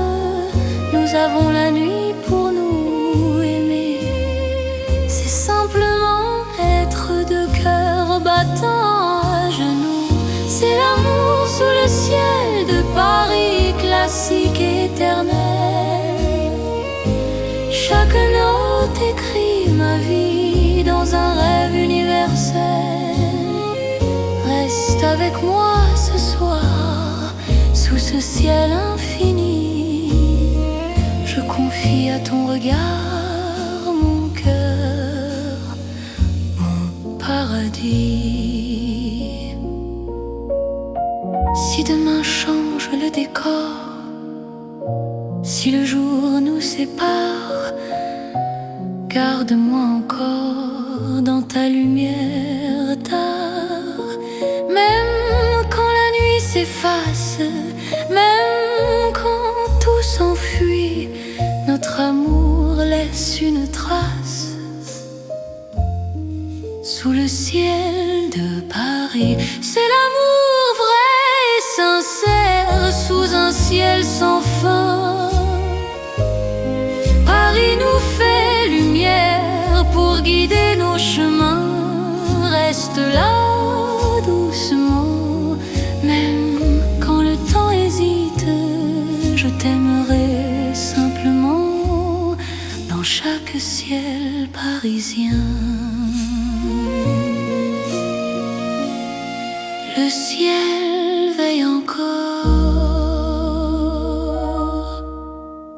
nous avons la nuit pour nous aimer. C'est simplement sous le ciel de Paris classique et éternel. Chaque note écrit ma vie dans un rêve universel. Reste avec moi ce soir, sous ce ciel infini. Je confie à ton regard mon cœur, mon paradis. Si demain change le décor, si le jour nous sépare, garde-moi encore dans ta lumière tard. Même quand la nuit s'efface, même quand tout s'enfuit, notre amour laisse une trace sous le ciel de Paris. C'est l'amour vrai et sincère sous un ciel sans fin. Paris nous fait lumière pour guider nos chemins. Reste là doucement, même quand le temps hésite. Je t'aimerai simplement dans chaque ciel parisien. Le ciel veille encore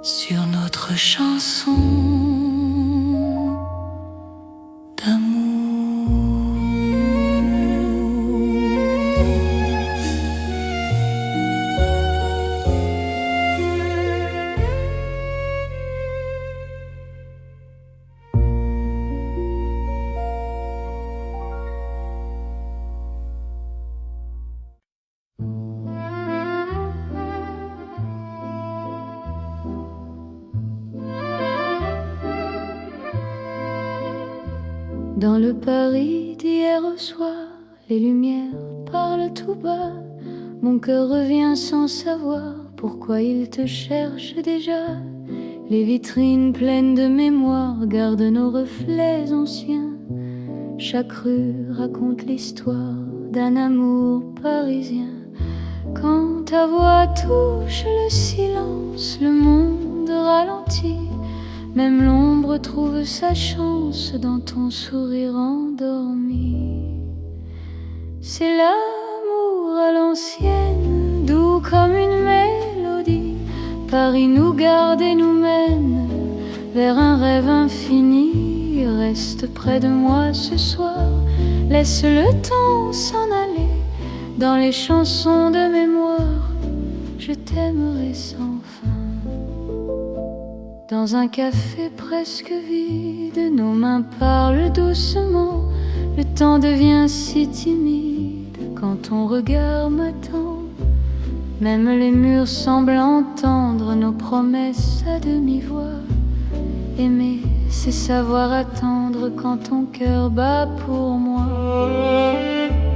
sur notre chanson d'amour. Dans le Paris d'hier au soir, les lumières parlent tout bas. Mon cœur revient sans savoir pourquoi il te cherche déjà. Les vitrines pleines de mémoire gardent nos reflets anciens. Chaque rue raconte l'histoire d'un amour parisien. Quand ta voix touche le silence, le monde ralentit. Même l'ombre trouve sa chance dans ton sourire endormi. C'est l'amour à l'ancienne, doux comme une mélodie. Paris nous garde et nous mène vers un rêve infini. Reste près de moi ce soir, laisse le temps s'en aller. Dans les chansons de mémoire, je t'aimerai sans fin. Dans un café presque vide, nos mains parlent doucement. Le temps devient si timide quand ton regard m'attend. Même les murs semblent entendre nos promesses à demi-voix. Aimer, c'est savoir attendre quand ton cœur bat pour moi.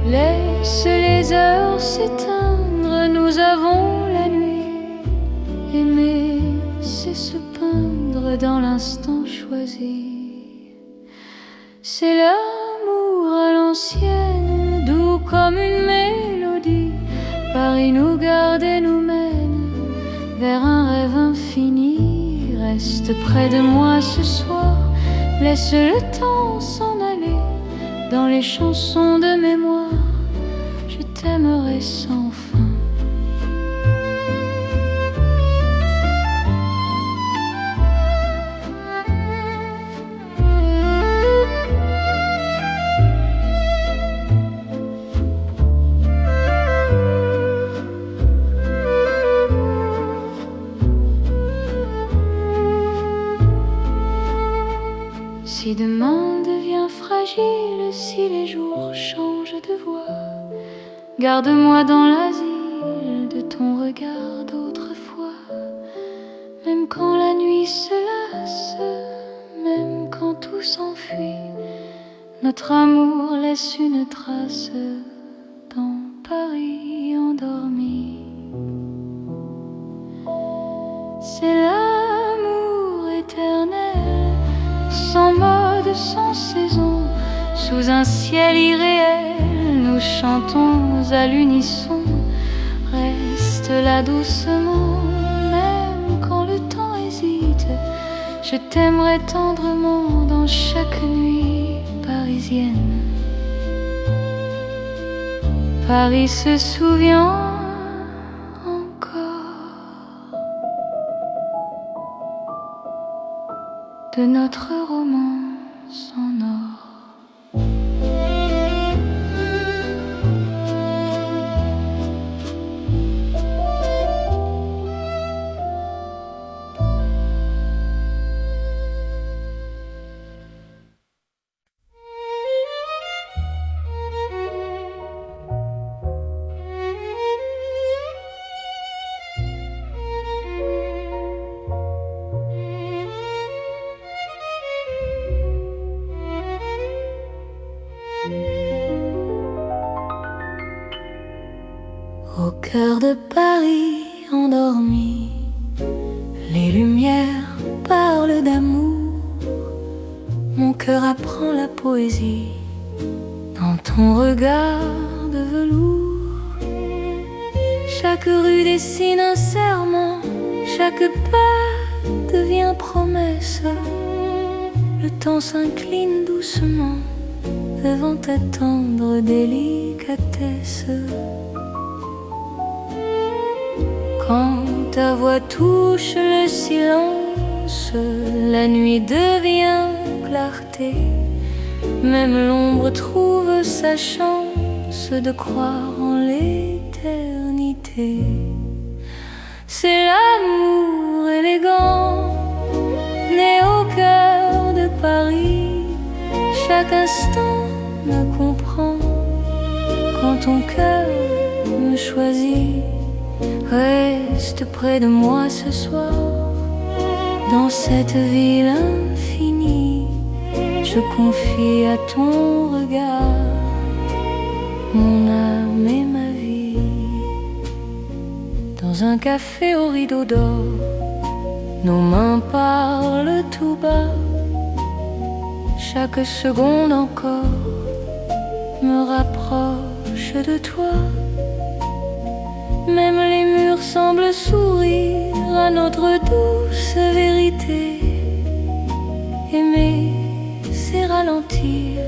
Laisse les heures s'éteindre, nous avons la nuit. Aimer, c'est se peindre dans l'instant choisi. C'est l'amour à l'ancienne, doux comme une mélodie. Paris nous garde et nous mène vers un rêve infini. Reste près de moi ce soir, laisse le temps s'en aller. Dans les chansons de mémoire, je t'aimerai sans fin. Si demain devient fragile, si les jours changent de voix, garde-moi dans l'asile de ton regard d'autrefois. Même quand la nuit se lasse, même quand tout s'enfuit, notre amour laisse une trace dans Paris endormi. C'est l'amour éternel, sans mode, sans saison, sous un ciel irréel, nous chantons à l'unisson. cela doucement, même quand le temps hésite. Je t'aimerai tendrement dans chaque nuit parisienne. Paris se souvient encore de notre romance en or. Au cœur de Paris endormi, les lumières parlent d'amour. Mon cœur apprend la poésie dans ton regard de velours. Chaque rue dessine un serment, chaque pas devient promesse. Le temps s'incline doucement devant ta tendre délicatesse. Quand ta voix touche le silence, la nuit devient clarté. Même l'ombre trouve sa chance de croire en l'éternité. C'est l'amour élégant, né au cœur de Paris. Chaque instant me comprend quand ton cœur me choisit. Reste près de moi ce soir, dans cette ville infinie. Je confie à ton regard mon âme et ma vie. Dans un café au rideau d'or, nos mains parlent tout bas. Chaque seconde encore me rapproche de toi. Même les murs semblent sourire à notre douce vérité. Aimer, c'est ralentir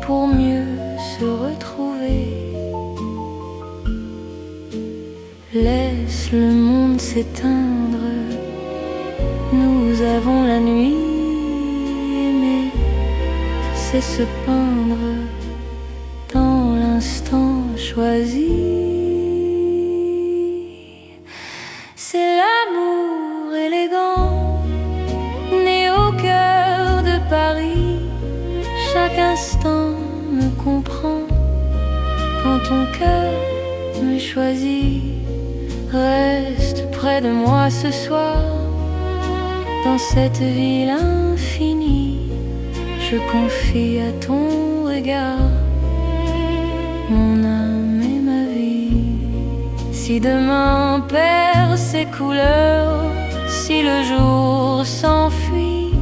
pour mieux se retrouver. Laisse le monde s'éteindre, nous avons la nuit. Aimer, c'est se peindre dans l'instant choisi. C'est l'amour élégant, né au cœur de Paris. Chaque instant me comprend quand ton cœur me choisit. Reste près de moi ce soir, dans cette ville infinie. Je confie à ton regard mon âme et ma vie. Si demain perd ses couleurs, si le jour s'enfuit,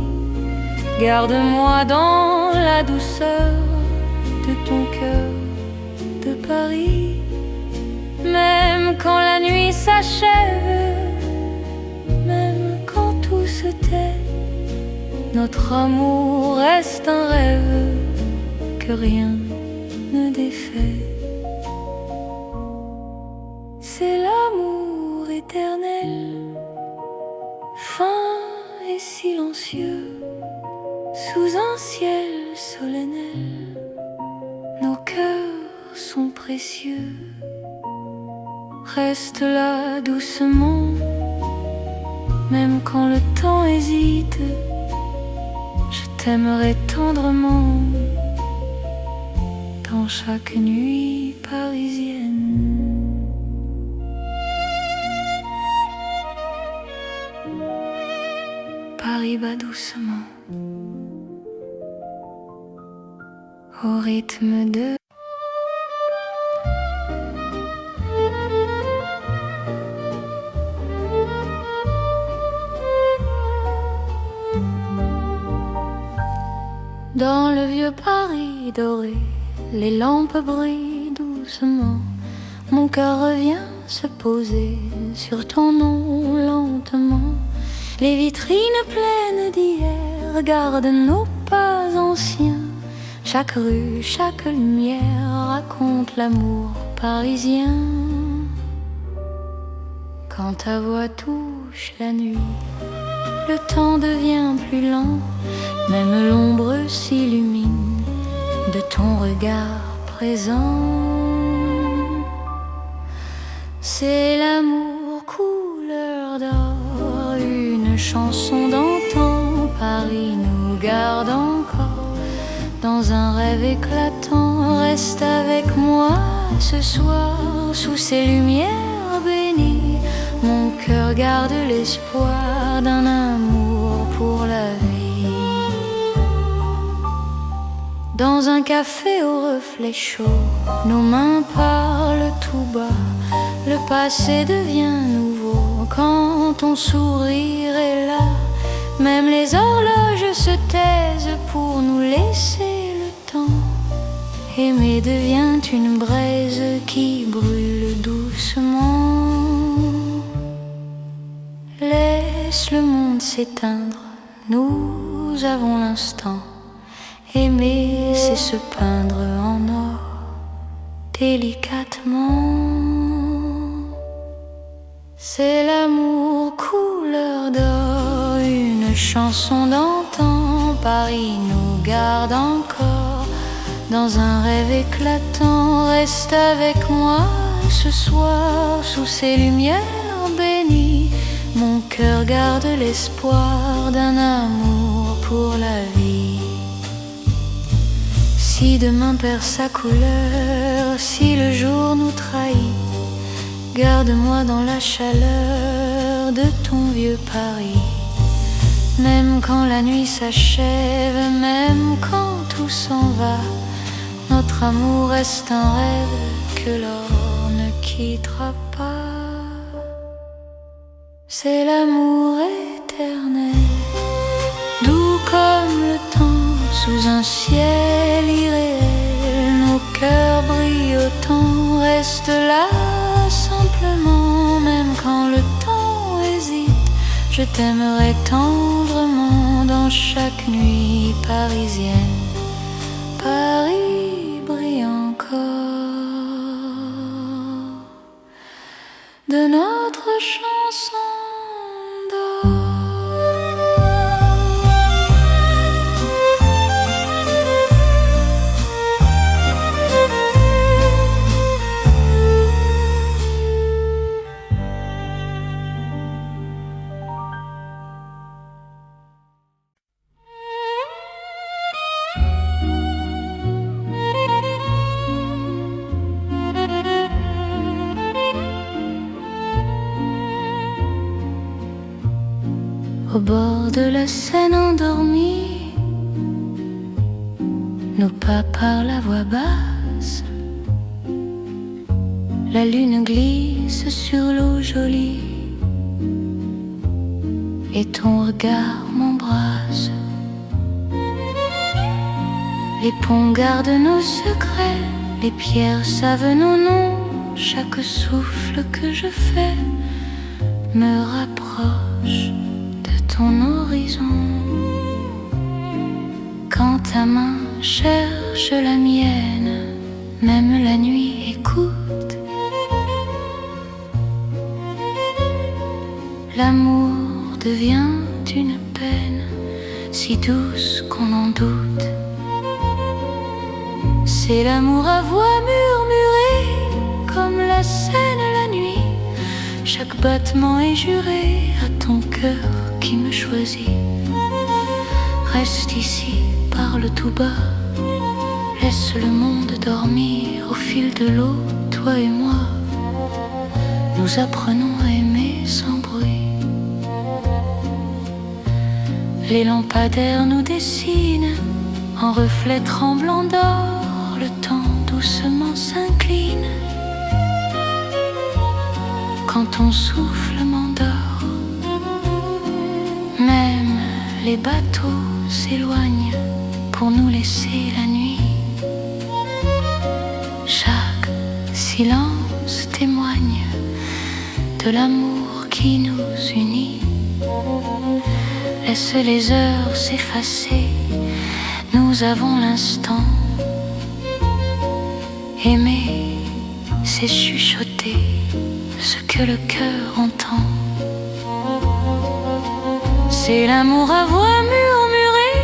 garde-moi dans la douceur de ton cœur de Paris. Même quand la nuit s'achève, même quand tout se tait, notre amour reste un rêve que rien ne défait. C'est l'amour éternel, fin et silencieux, sous un ciel solennel. Nos cœurs sont précieux. Reste là doucement, même quand le temps hésite. Je t'aimerai tendrement dans chaque nuit parisienne. Paris bat doucement au rythme de dans le vieux Paris doré, les lampes brillent doucement. Mon cœur revient se poser sur ton nom lentement. Les vitrines pleines d'hier gardent nos pas anciens. Chaque rue, chaque lumière raconte l'amour parisien. Quand ta voix touche la nuit, le temps devient plus lent. Même l'ombre s'illumine de ton regard présent. C'est l'amour couleur d'or, une chanson d'antan. Paris nous garde encore dans un rêve éclatant. Reste avec moi ce soir sous ces lumières bénies. Mon cœur garde l'espoir d'un amour pour la vie. Dans un café au reflet chaud, nos mains parlent tout bas. Le passé devient nouveau quand ton sourire est là. Même les horloges se taisent pour nous laisser le temps. Aimer devient une braise qui brûle doucement. Laisse le monde s'éteindre, nous avons l'instant. Aimer, c'est se peindre en or, délicatement. C'est l'amour couleur d'or, une chanson d'antan. Paris nous garde encore dans un rêve éclatant. Reste avec moi ce soir sous ces lumières bénies. Mon cœur garde l'espoir d'un amour pour la vie. Si demain perd sa couleur, si le jour nous trahit, garde-moi dans la chaleur de ton vieux Paris. Même quand la nuit s'achève, même quand tout s'en va, notre amour reste un rêve que l'or ne quittera pas. C'est l'amour éternel, doux comme le temps, sous un ciel irréel. Nos cœurs brillent autant, reste là simplement. Même quand le temps hésite, je t'aimerai tendrement. Dans chaque nuit parisienne, Paris brille encore de notre chanson d'or. Au bord de la Seine endormie, nos pas parlent à voix basse. La lune glisse sur l'eau jolie et ton regard m'embrasse. Les ponts gardent nos secrets, les pierres savent nos noms. Chaque souffle que je fais me rapproche ton horizon. Quand ta main cherche la mienne, même la nuit écoute. L'amour devient une peine si douce qu'on en doute. C'est l'amour à voix murmurée comme la Seine la nuit. Chaque battement est juré à ton cœur qui me choisit. Reste ici, parle tout bas, laisse le monde dormir. Au fil de l'eau, toi et moi, nous apprenons à aimer sans bruit. Les lampadaires nous dessinent en reflets tremblants d'or. Le temps doucement s'incline quand ton souffle m'endort. Même les bateaux s'éloignent pour nous laisser la nuit. Chaque silence témoigne Reste l'amour qui nous unit. Laisse les heures s'effacer. Nous avons l'instant. Aimer, c'est chuchoter ce que le cœur entend. C'est l'amour à voix murmurée,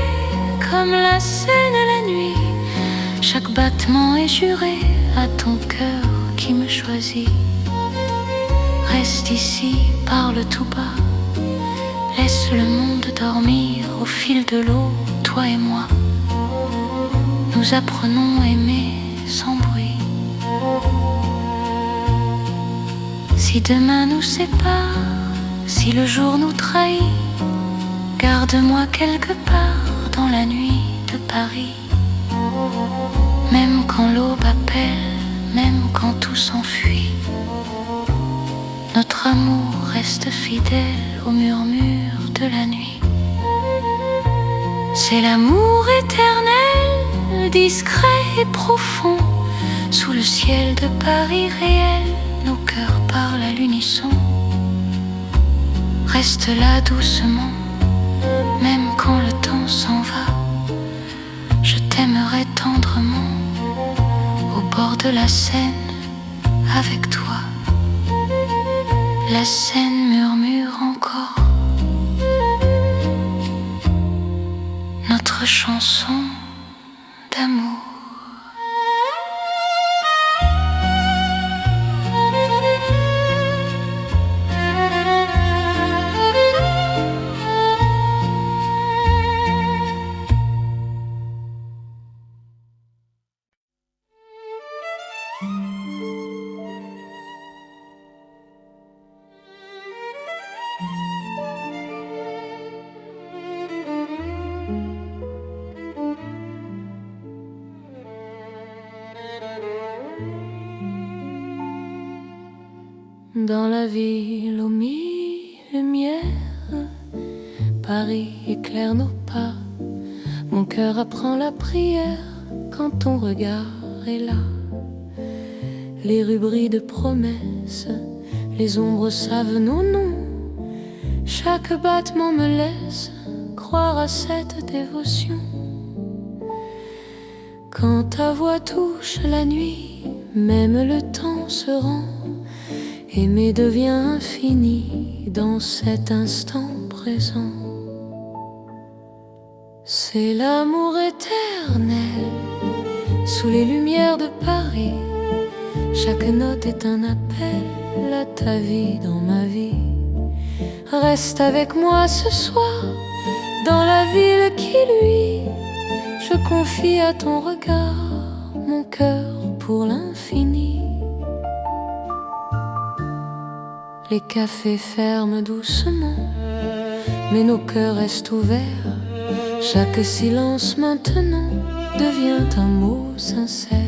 comme la Seine la nuit. Chaque battement est juré à ton cœur qui me choisit. Reste ici, parle tout bas. Laisse le monde dormir au fil de l'eau, toi et moi. Nous apprenons à aimer sans bruit. Si demain nous sépare, si le jour nous trahit, garde-moi quelque part dans la nuit de Paris. Même quand l'aube appelle, même quand tout s'enfuit, notre amour reste fidèle au murmure de la nuit. C'est l'amour éternel, discret et profond. Sous le ciel de Paris réel, nos cœurs parlent à l'unisson. Reste là doucement, même quand le temps s'en va. Je t'aimerai tendrement, au bord de la Seine, avec toi. La Seine murmure encore notre chanson d'amour. Dans la ville aux mille lumières, Paris éclaire nos pas. Mon cœur apprend la prière quand ton regard est là. Les rues brillent de promesses, les ombres savent nos noms. Chaque battement me laisse croire à cette dévotion. Quand ta voix touche la nuit, même le temps se rend. Aimer devient infini dans cet instant présent. C'est l'amour éternel sous les lumières de Paris. Chaque note est un appel à ta vie dans ma vie. Reste avec moi ce soir dans la ville qui luit. Je confie à ton regard mon cœur pour l'infini. Les cafés ferment doucement, mais nos cœurs restent ouverts. Chaque silence maintenant devient un mot sincère.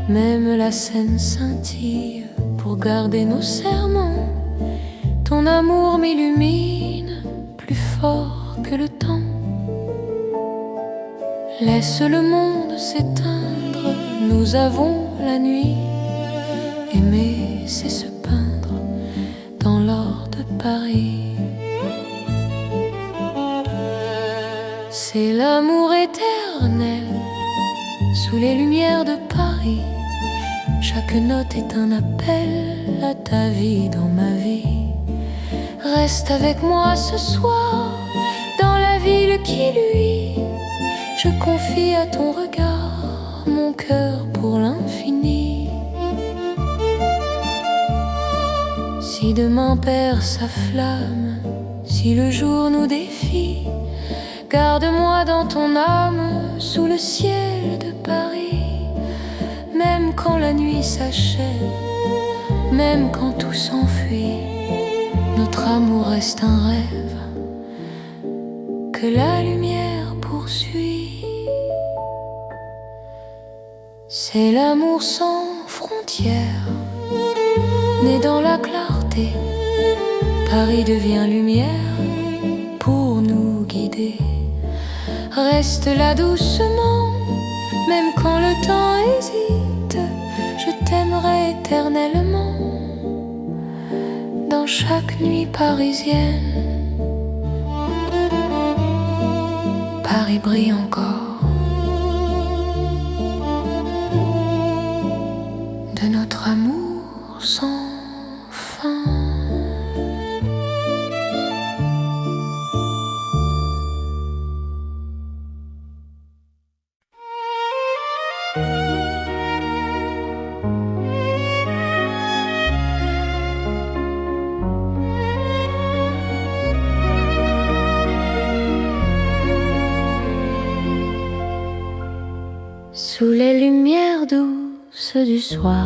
Même la Seine scintille pour garder nos serments. Ton amour m'illumine plus fort que le temps. Laisse le monde s'éteindre, nous avons la nuit. Aimer, c'est se peindre dans l'or de Paris. C'est l'amour éternel sous les lumières de Paris. Chaque note est un appel à ta vie dans ma vie. Reste avec moi ce soir dans la ville qui luit. Je confie à ton regard mon cœur pour l'infini. Si demain perd sa flamme, si le jour nous défie, garde-moi dans ton âme sous le ciel de Paris. Même quand la nuit s'achève, même quand tout s'enfuit, notre amour reste un rêve que la lumière poursuit. C'est l'amour sans frontières, né dans la clarté. Paris devient lumière pour nous guider. Reste là doucement, même quand le temps hésite. Je t'aimerai éternellement dans chaque nuit parisienne. Paris brille encore de notre amour sans fin. Sous les lumières douces du soir,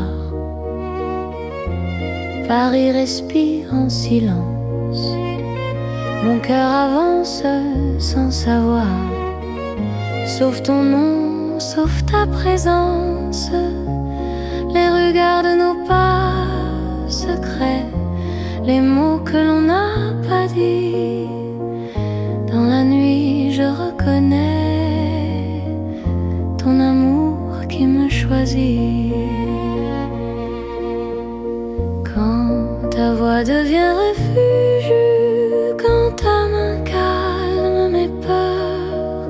Paris respire en silence. Mon cœur avance sans savoir, sauf ton nom, sauf ta présence. Les regards de nos pas secrets, les mots que l'on n'a pas dit. Dans la nuit je reconnais ton amour qui me choisit. Quand ta voix devient refuge, quand ta main calme mes peurs,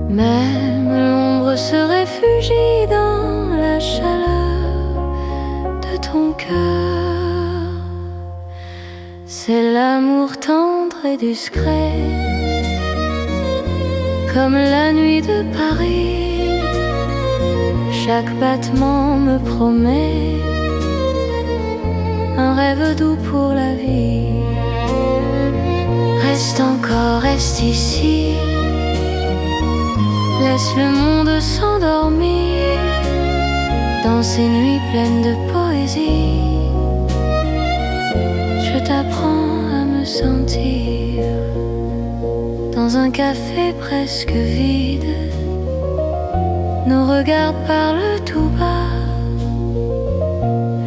même l'ombre se réfugie dans la chaleur de ton cœur. C'est l'amour tendre et discret, comme la nuit de Paris. Chaque battement me promet un rêve doux pour la vie. Reste encore, reste ici, laisse le monde s'endormir dans ces nuits pleines de poésie. Je t'apprends à me sentir dans un café presque vide. Nos regards parlent tout bas,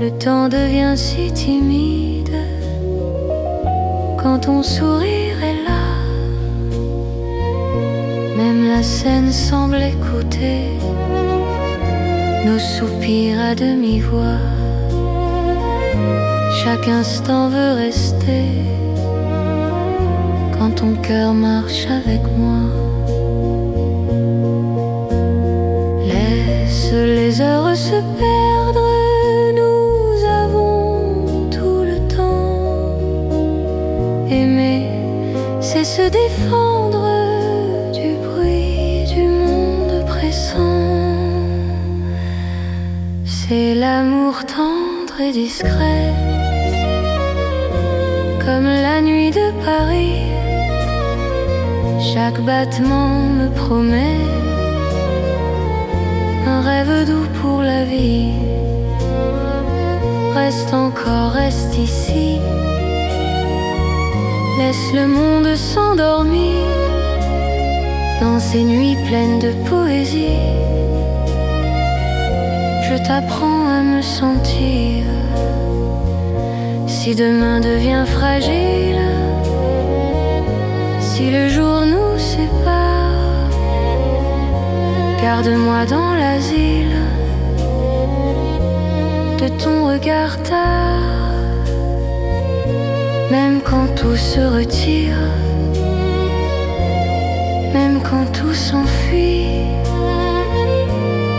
le temps devient si timide quand ton sourire est là. Même la scène semble écouter nos soupirs à demi-voix. Chaque instant veut rester quand ton cœur marche avec moi. Laisse les heures se perdre, nous avons tout le temps. Aimer, c'est se défendre du bruit du monde pressant. C'est l'amour tendre et discret, comme la nuit de Paris. Chaque battement me promet un rêve doux pour la vie. Reste encore, reste ici, laisse le monde s'endormir dans ces nuits pleines de poésie. Je t'apprends à me sentir. Si demain devient fragile, si le jour nous sépare, garde-moi dans l'asile de ton regard tard. Même quand tout se retire, même quand tout s'enfuit,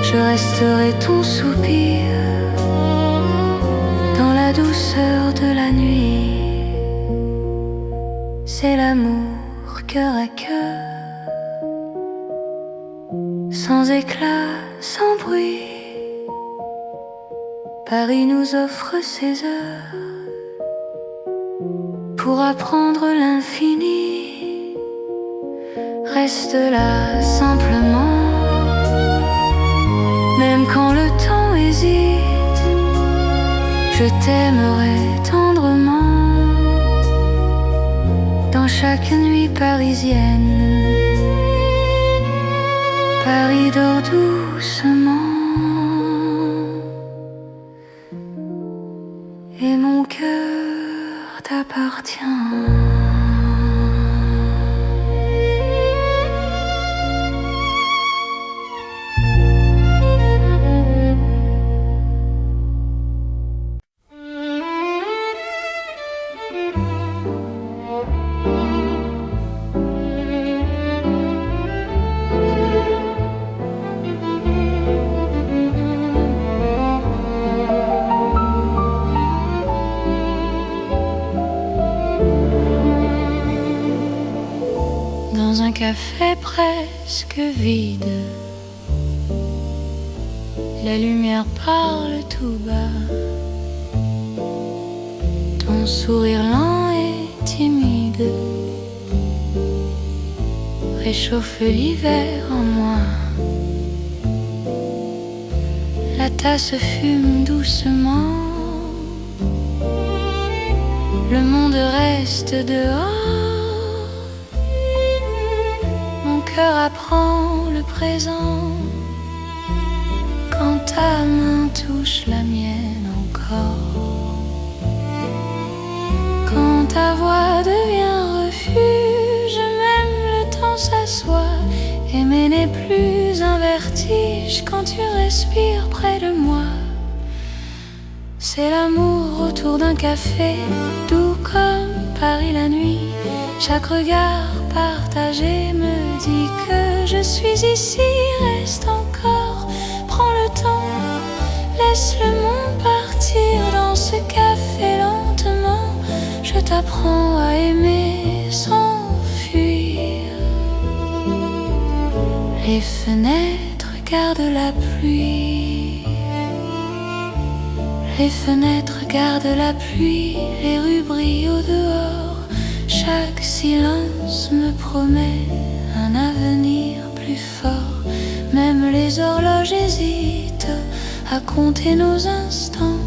je resterai ton soupir dans la douceur de la nuit. C'est l'amour cœur à cœur, sans éclat, sans bruit. Paris nous offre ses heures pour apprendre l'infini. Reste là simplement, même quand le temps hésite, je t'aimerai tendrement dans chaque nuit parisienne. Paris dort doucement et mon cœur t'appartient. dans un café presque vide. La lumière parle tout bas. Ton sourire lent et timide réchauffe l'hiver en moi. La tasse fume doucement. Le monde reste dehors. Mon cœur apprend le présent quand ta main touche la mienne encore. Quand ta voix devient refuge, même le temps s'assoit. Aimer n'est plus un vertige quand tu respires près de moi. C'est l'amour autour d'un café, doux comme Paris la nuit. Chaque regard partagé me dit que je suis ici. Reste encore, prends le temps, laisse le monde partir dans ce café lentement. Je t'apprends à aimer sans fuir. Les fenêtres gardent la pluie. Les fenêtres gardent la pluie, les rues brillent au dehors. Chaque silence me promet un avenir plus fort. Même les horloges hésitent à compter nos instants.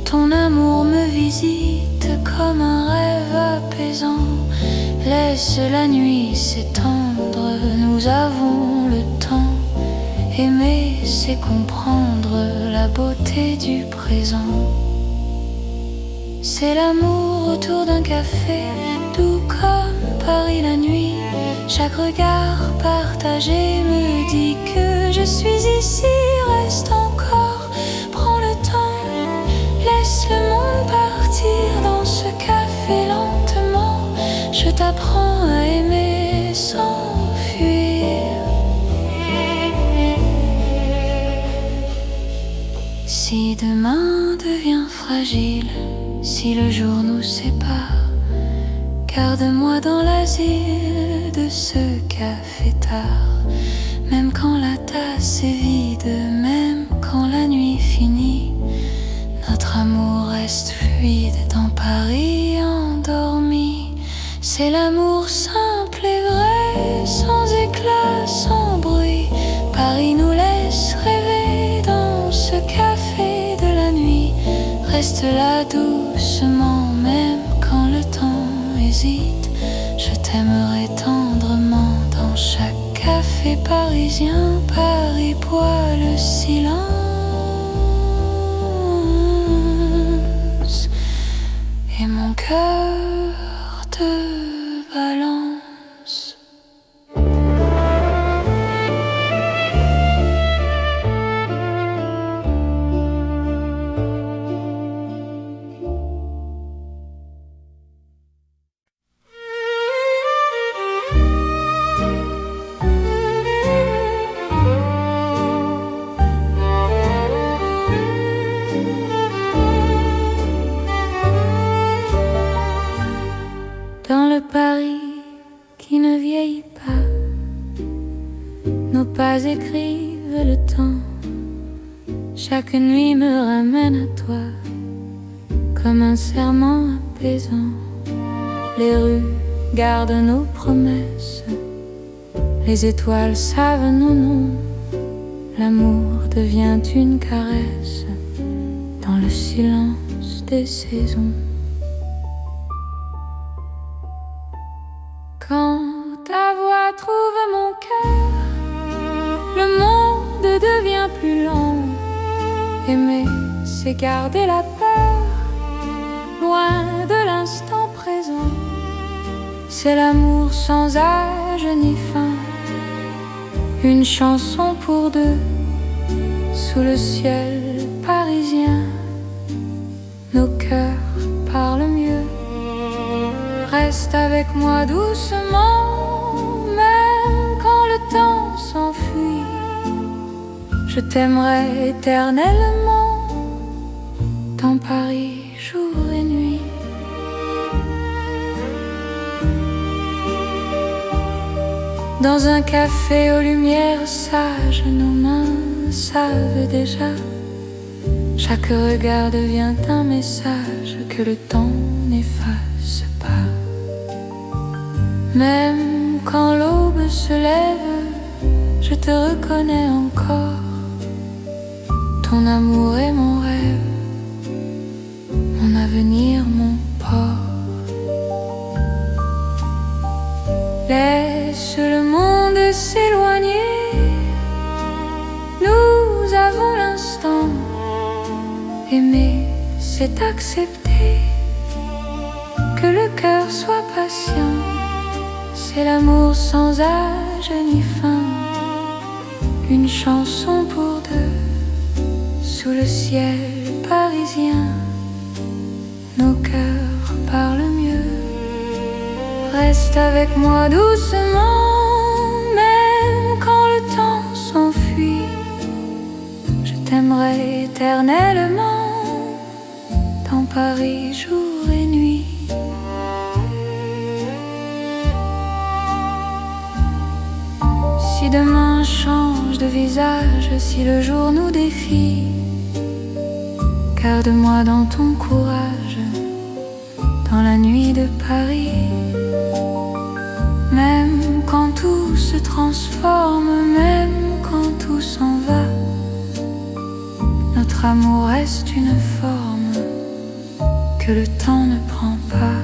Ton amour me visite comme un rêve apaisant. Laisse la nuit s'étendre, nous avons le temps. Aimer, c'est comprendre la beauté du présent. C'est l'amour autour d'un café, doux comme Paris la nuit. Chaque regard partagé me dit que je suis ici. Reste encore, prends le temps, laisse le monde partir dans ce café lentement. Je t'apprends à aimer sans fuir. Si demain devient fragile, si le jour nous sépare, garde-moi dans l'asile de ce café tard. Même quand la tasse est vide, même quand la nuit finit, notre amour reste fluide dans Paris endormi. C'est l'amour simple et vrai, sans éclat, sans bruit. Paris nous laisse rêver dans ce café de la nuit. Reste là doucement, même quand le temps hésite. Je t'aimerai tendrement dans chaque café parisien. Paris boit le silence et mon cœur te balance. Dans le Paris qui ne vieillit pas, nos pas écrivent le temps. Chaque nuit me ramène à toi, comme un serment apaisant. Les rues gardent nos promesses, les étoiles savent nos noms. L'amour devient une caresse dans le silence des saisons. Quand ta voix trouve mon cœur, le monde devient plus lent. Aimer, c'est garder la peur, loin de l'instant présent. C'est l'amour sans âge ni fin, une chanson pour deux, sous le ciel parisien. Nos cœurs parlent mieux. Reste avec moi doucement, même quand le temps s'enfuit. Je t'aimerai éternellement, dans Paris, jour et nuit. Dans un café aux lumières sages, nos mains savent déjà. Chaque regard devient un message que le temps n'efface pas. Même quand l'aube se lève, je te reconnais encore. Ton amour est mon rêve, mon avenir, mon port. Laisse le monde s'éloigner, nous avons l'instant. Aimer, c'est accepter que le cœur soit patient. C'est l'amour sans âge ni fin, une chanson pour deux, sous le ciel parisien. Nos cœurs parlent mieux. Reste avec moi doucement, même quand le temps s'enfuit. Je t'aimerai éternellement, dans Paris jour et nuit. Si demain change de visage, si le jour nous défie, garde-moi dans ton courage, dans la nuit de Paris. Même quand tout se transforme, même quand tout s'en va, notre amour reste une forme que le temps ne prend pas.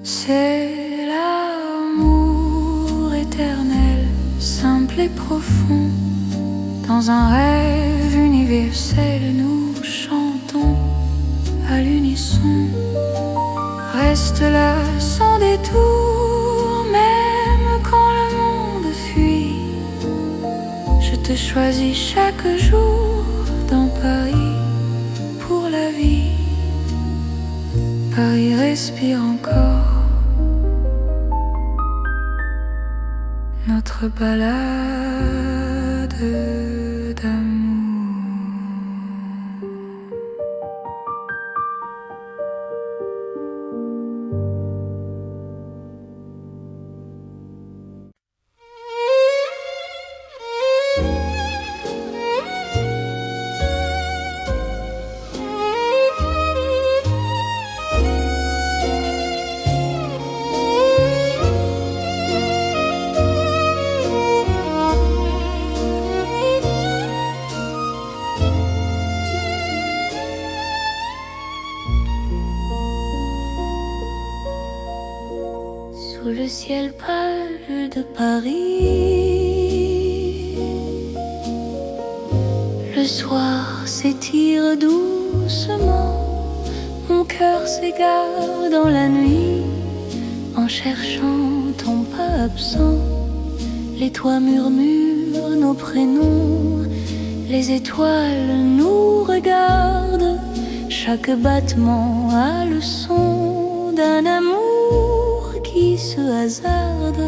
C'est l'amour éternel, simple et profond. Dans un rêve universel, nous chantons à l'unisson. Reste là sans détour, même quand le monde fuit. Je te choisis chaque jour dans Paris pour la vie. Paris respire encore notre balade d'amour. Sous le ciel pâle de Paris, le soir s'étire doucement. Mon cœur s'égare dans la nuit en cherchant ton pas absent. Les toits murmurent nos prénoms, les étoiles nous regardent. Chaque battement a le son d'un amour qui se hasarde.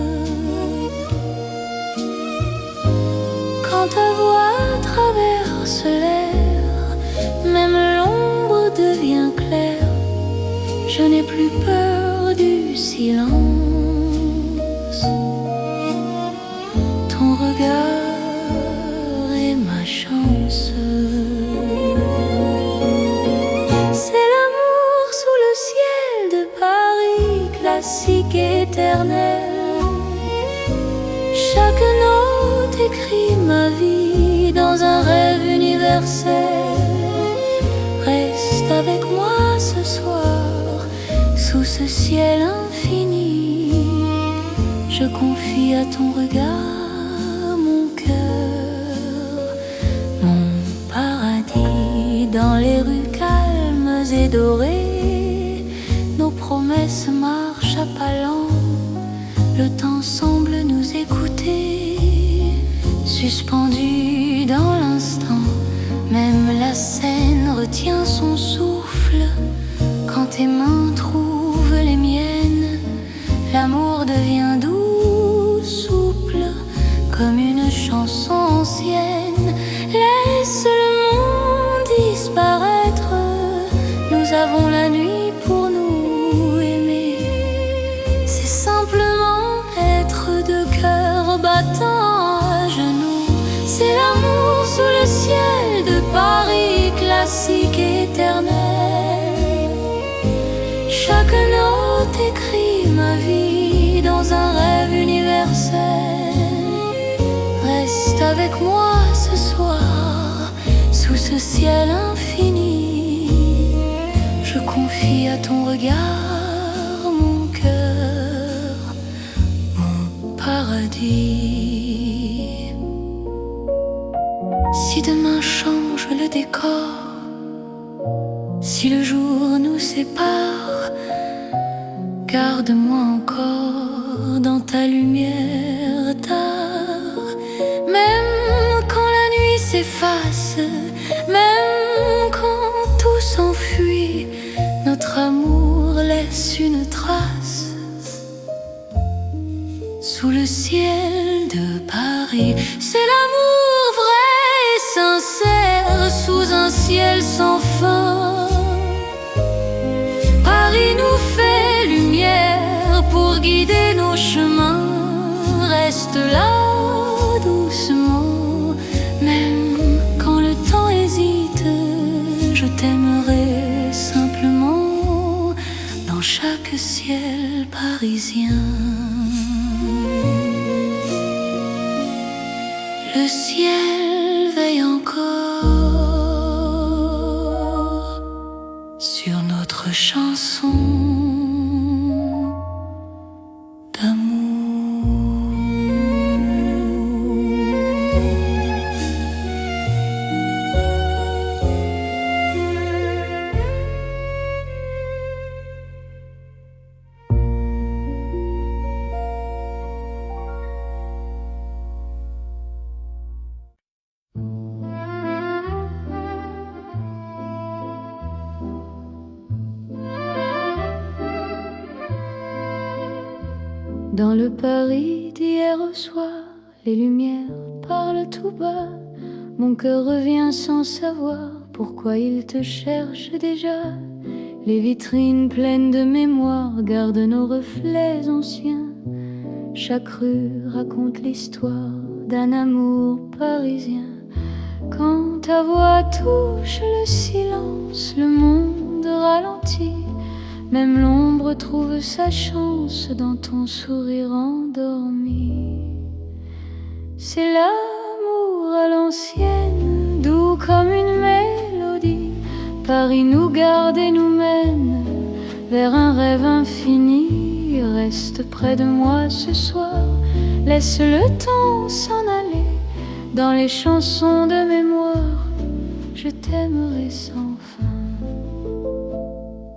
Quand ta voix traverse l'air, même l'ombre devient claire. Je n'ai plus peur du silence. Ton regard est ma chance. C'est l'amour sous le ciel de Paris, classique éternel. Chaque note écrit ma vie dans un rêve universel. Reste avec moi ce soir, sous ce ciel infini. Je confie à ton regard mon cœur, mon paradis. Dans les rues calmes et dorées, nos promesses marchent à pas lents. Le temps semble nous écouter, suspendu dans l'instant. Même la scène retient son souffle quand tes mains trouvent les miennes. L'amour devient doux, souple, comme une chanson ancienne. Laisse le monde disparaître, nous avons la nuit pour nous aimer. C'est simplement C'est l'amour sous le ciel de Paris, classique et éternel. Chaque note écrit ma vie dans un rêve universel. Reste avec moi ce soir, sous ce ciel infini. Je confie à ton regard mon cœur, mon paradis. Si demain change le décor, si le jour nous sépare, garde-moi encore dans ta lumière tard. Même quand la nuit s'efface, même quand tout s'enfuit, notre amour laisse une trace sous le ciel de Paris. C'est l'amour vrai et sincère sous un ciel sans fin. Paris nous fait lumière pour guider nos chemins. Reste là doucement, même quand le temps hésite. Je t'aimerai simplement dans chaque ciel parisien. Le ciel veille encore sur notre chanson d'amour. Dans le Paris d'hier au soir, les lumières parlent tout bas. Mon cœur revient sans savoir pourquoi il te cherche déjà. Les vitrines pleines de mémoire gardent nos reflets anciens. Chaque rue raconte l'histoire d'un amour parisien. Quand ta voix touche le silence, le monde ralentit. Même l'ombre trouve sa chance dans ton sourire endormi. C'est l'amour à l'ancienne, doux comme une mélodie. Paris nous garde et nous mène vers un rêve infini. Reste près de moi ce soir, laisse le temps s'en aller. Dans les chansons de mémoire, je t'aimerai sans fin.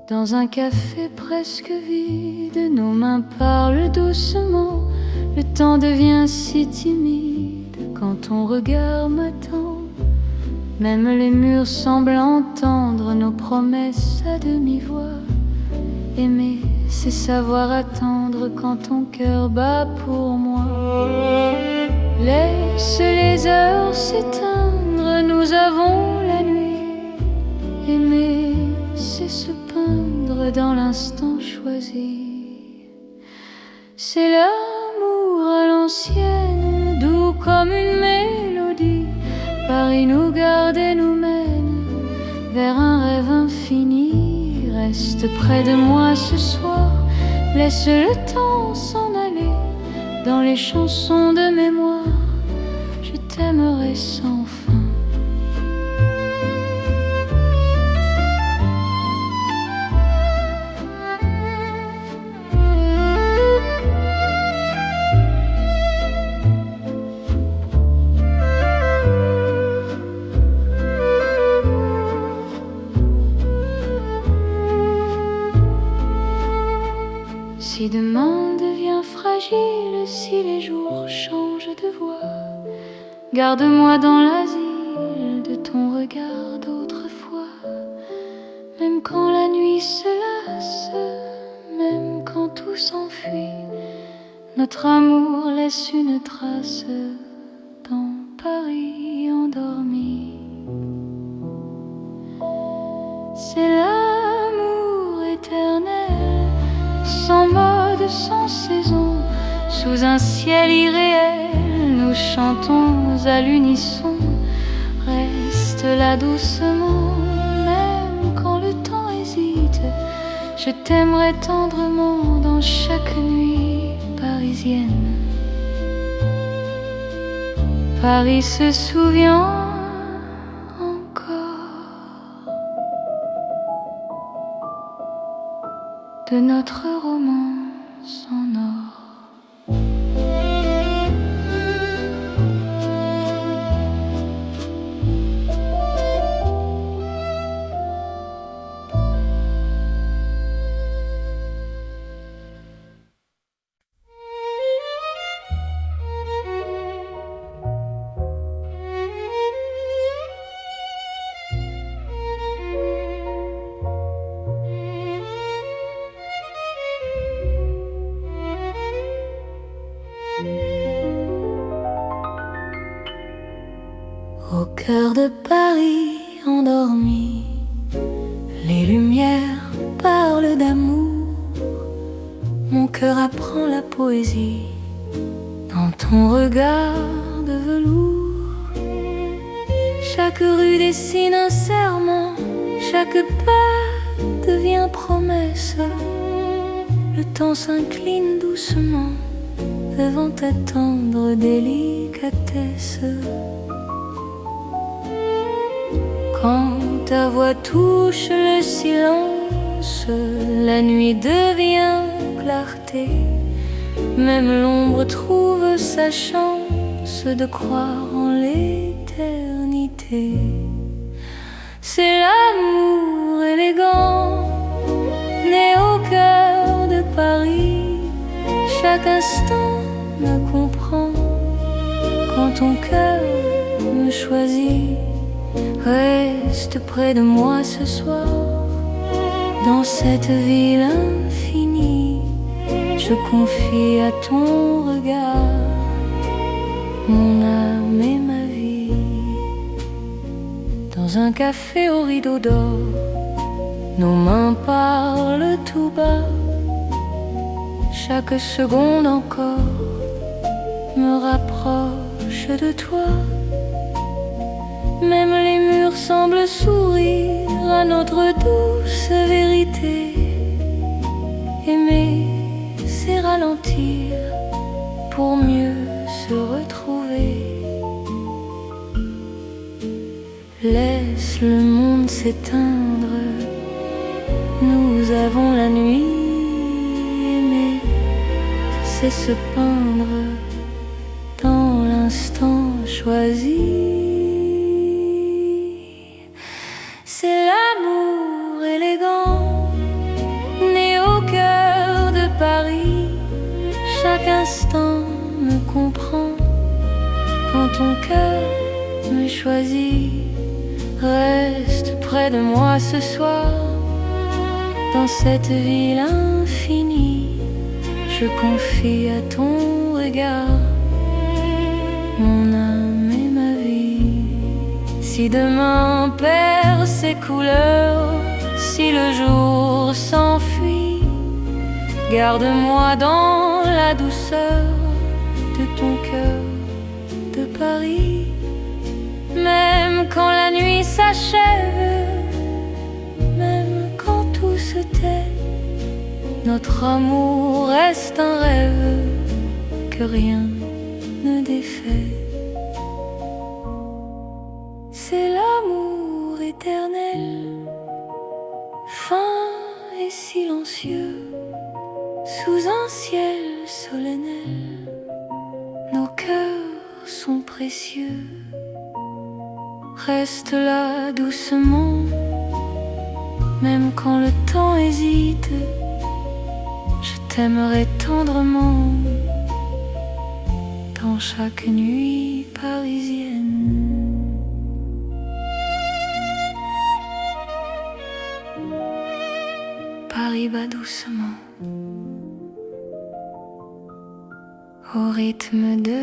Dans un café presque vide, nos mains parlent doucement. Le temps devient si timide quand ton regard m'attend. Même les murs semblent entendre nos promesses à demi-voix. Aimer, c'est savoir attendre quand ton cœur bat pour moi. Laisse les heures s'éteindre, nous avons la nuit. Aimer, c'est se peindre dans l'instant choisi. C'est l'amour à l'ancienne, doux comme une mélodie. Paris nous garde et nous mène vers un rêve infini. Reste près de moi ce soir, laisse le temps s'en aller. Dans les chansons de mémoire, je t'aimerai sans fin. Si demain devient fragile, si les jours changent de voix, garde-moi dans l'asile de ton regard d'autrefois. Même quand la nuit se lasse, même quand tout s'enfuit, notre amour laisse une trace dans Paris endormi. C'est l'amour éternel, sans mode, sans saison, sous un ciel irréel, nous nous chantons à l'unisson. Reste là doucement, même quand le temps hésite. Je t'aimerai tendrement dans chaque nuit parisienne. Paris se souvient encore de notre romance en or. Au cœur de Paris endormi, les lumières parlent d'amour. Mon cœur apprend la poésie dans ton regard de velours. Chaque rue dessine un serment, chaque pas devient promesse. Le temps s'incline doucement devant ta tendre délicatesse. Quand ta voix touche le silence, la nuit devient clarté. Même l'ombre trouve sa chance de croire en l'éternité. C'est l'amour élégant, né au cœur de Paris. Chaque instant me comprend quand ton cœur me choisit. Reste près de moi ce soir, dans cette ville infinie. Je confie à ton regard mon âme et ma vie. Dans un café au rideau d'or, nos mains parlent tout bas. Chaque seconde encore me rapproche de toi. Même les murs semblent sourire à notre douce vérité. Aimer, c'est ralentir pour mieux se retrouver. Laisse le monde s'éteindre, nous avons la nuit. Aimer, c'est se peindre dans l'instant choisi. C'est l'amour élégant, né au cœur de Paris. Chaque instant me comprend quand ton cœur me choisit. Reste près de moi ce soir, dans cette ville infinie. Je confie à ton regard mon âme et ma vie. Si demain perd ses couleurs, si le jour s'enfuit, garde-moi dans la douceur de ton cœur de Paris. Même quand la nuit s'achève, même quand tout se tait, notre amour reste un rêve que rien ne défait. C'est l'amour éternel, fin et silencieux, sous un ciel solennel. Nos cœurs sont précieux. Reste là doucement, même quand le temps hésite. Je t'aimerai tendrement dans chaque nuit parisienne. Paris bat doucement au rythme de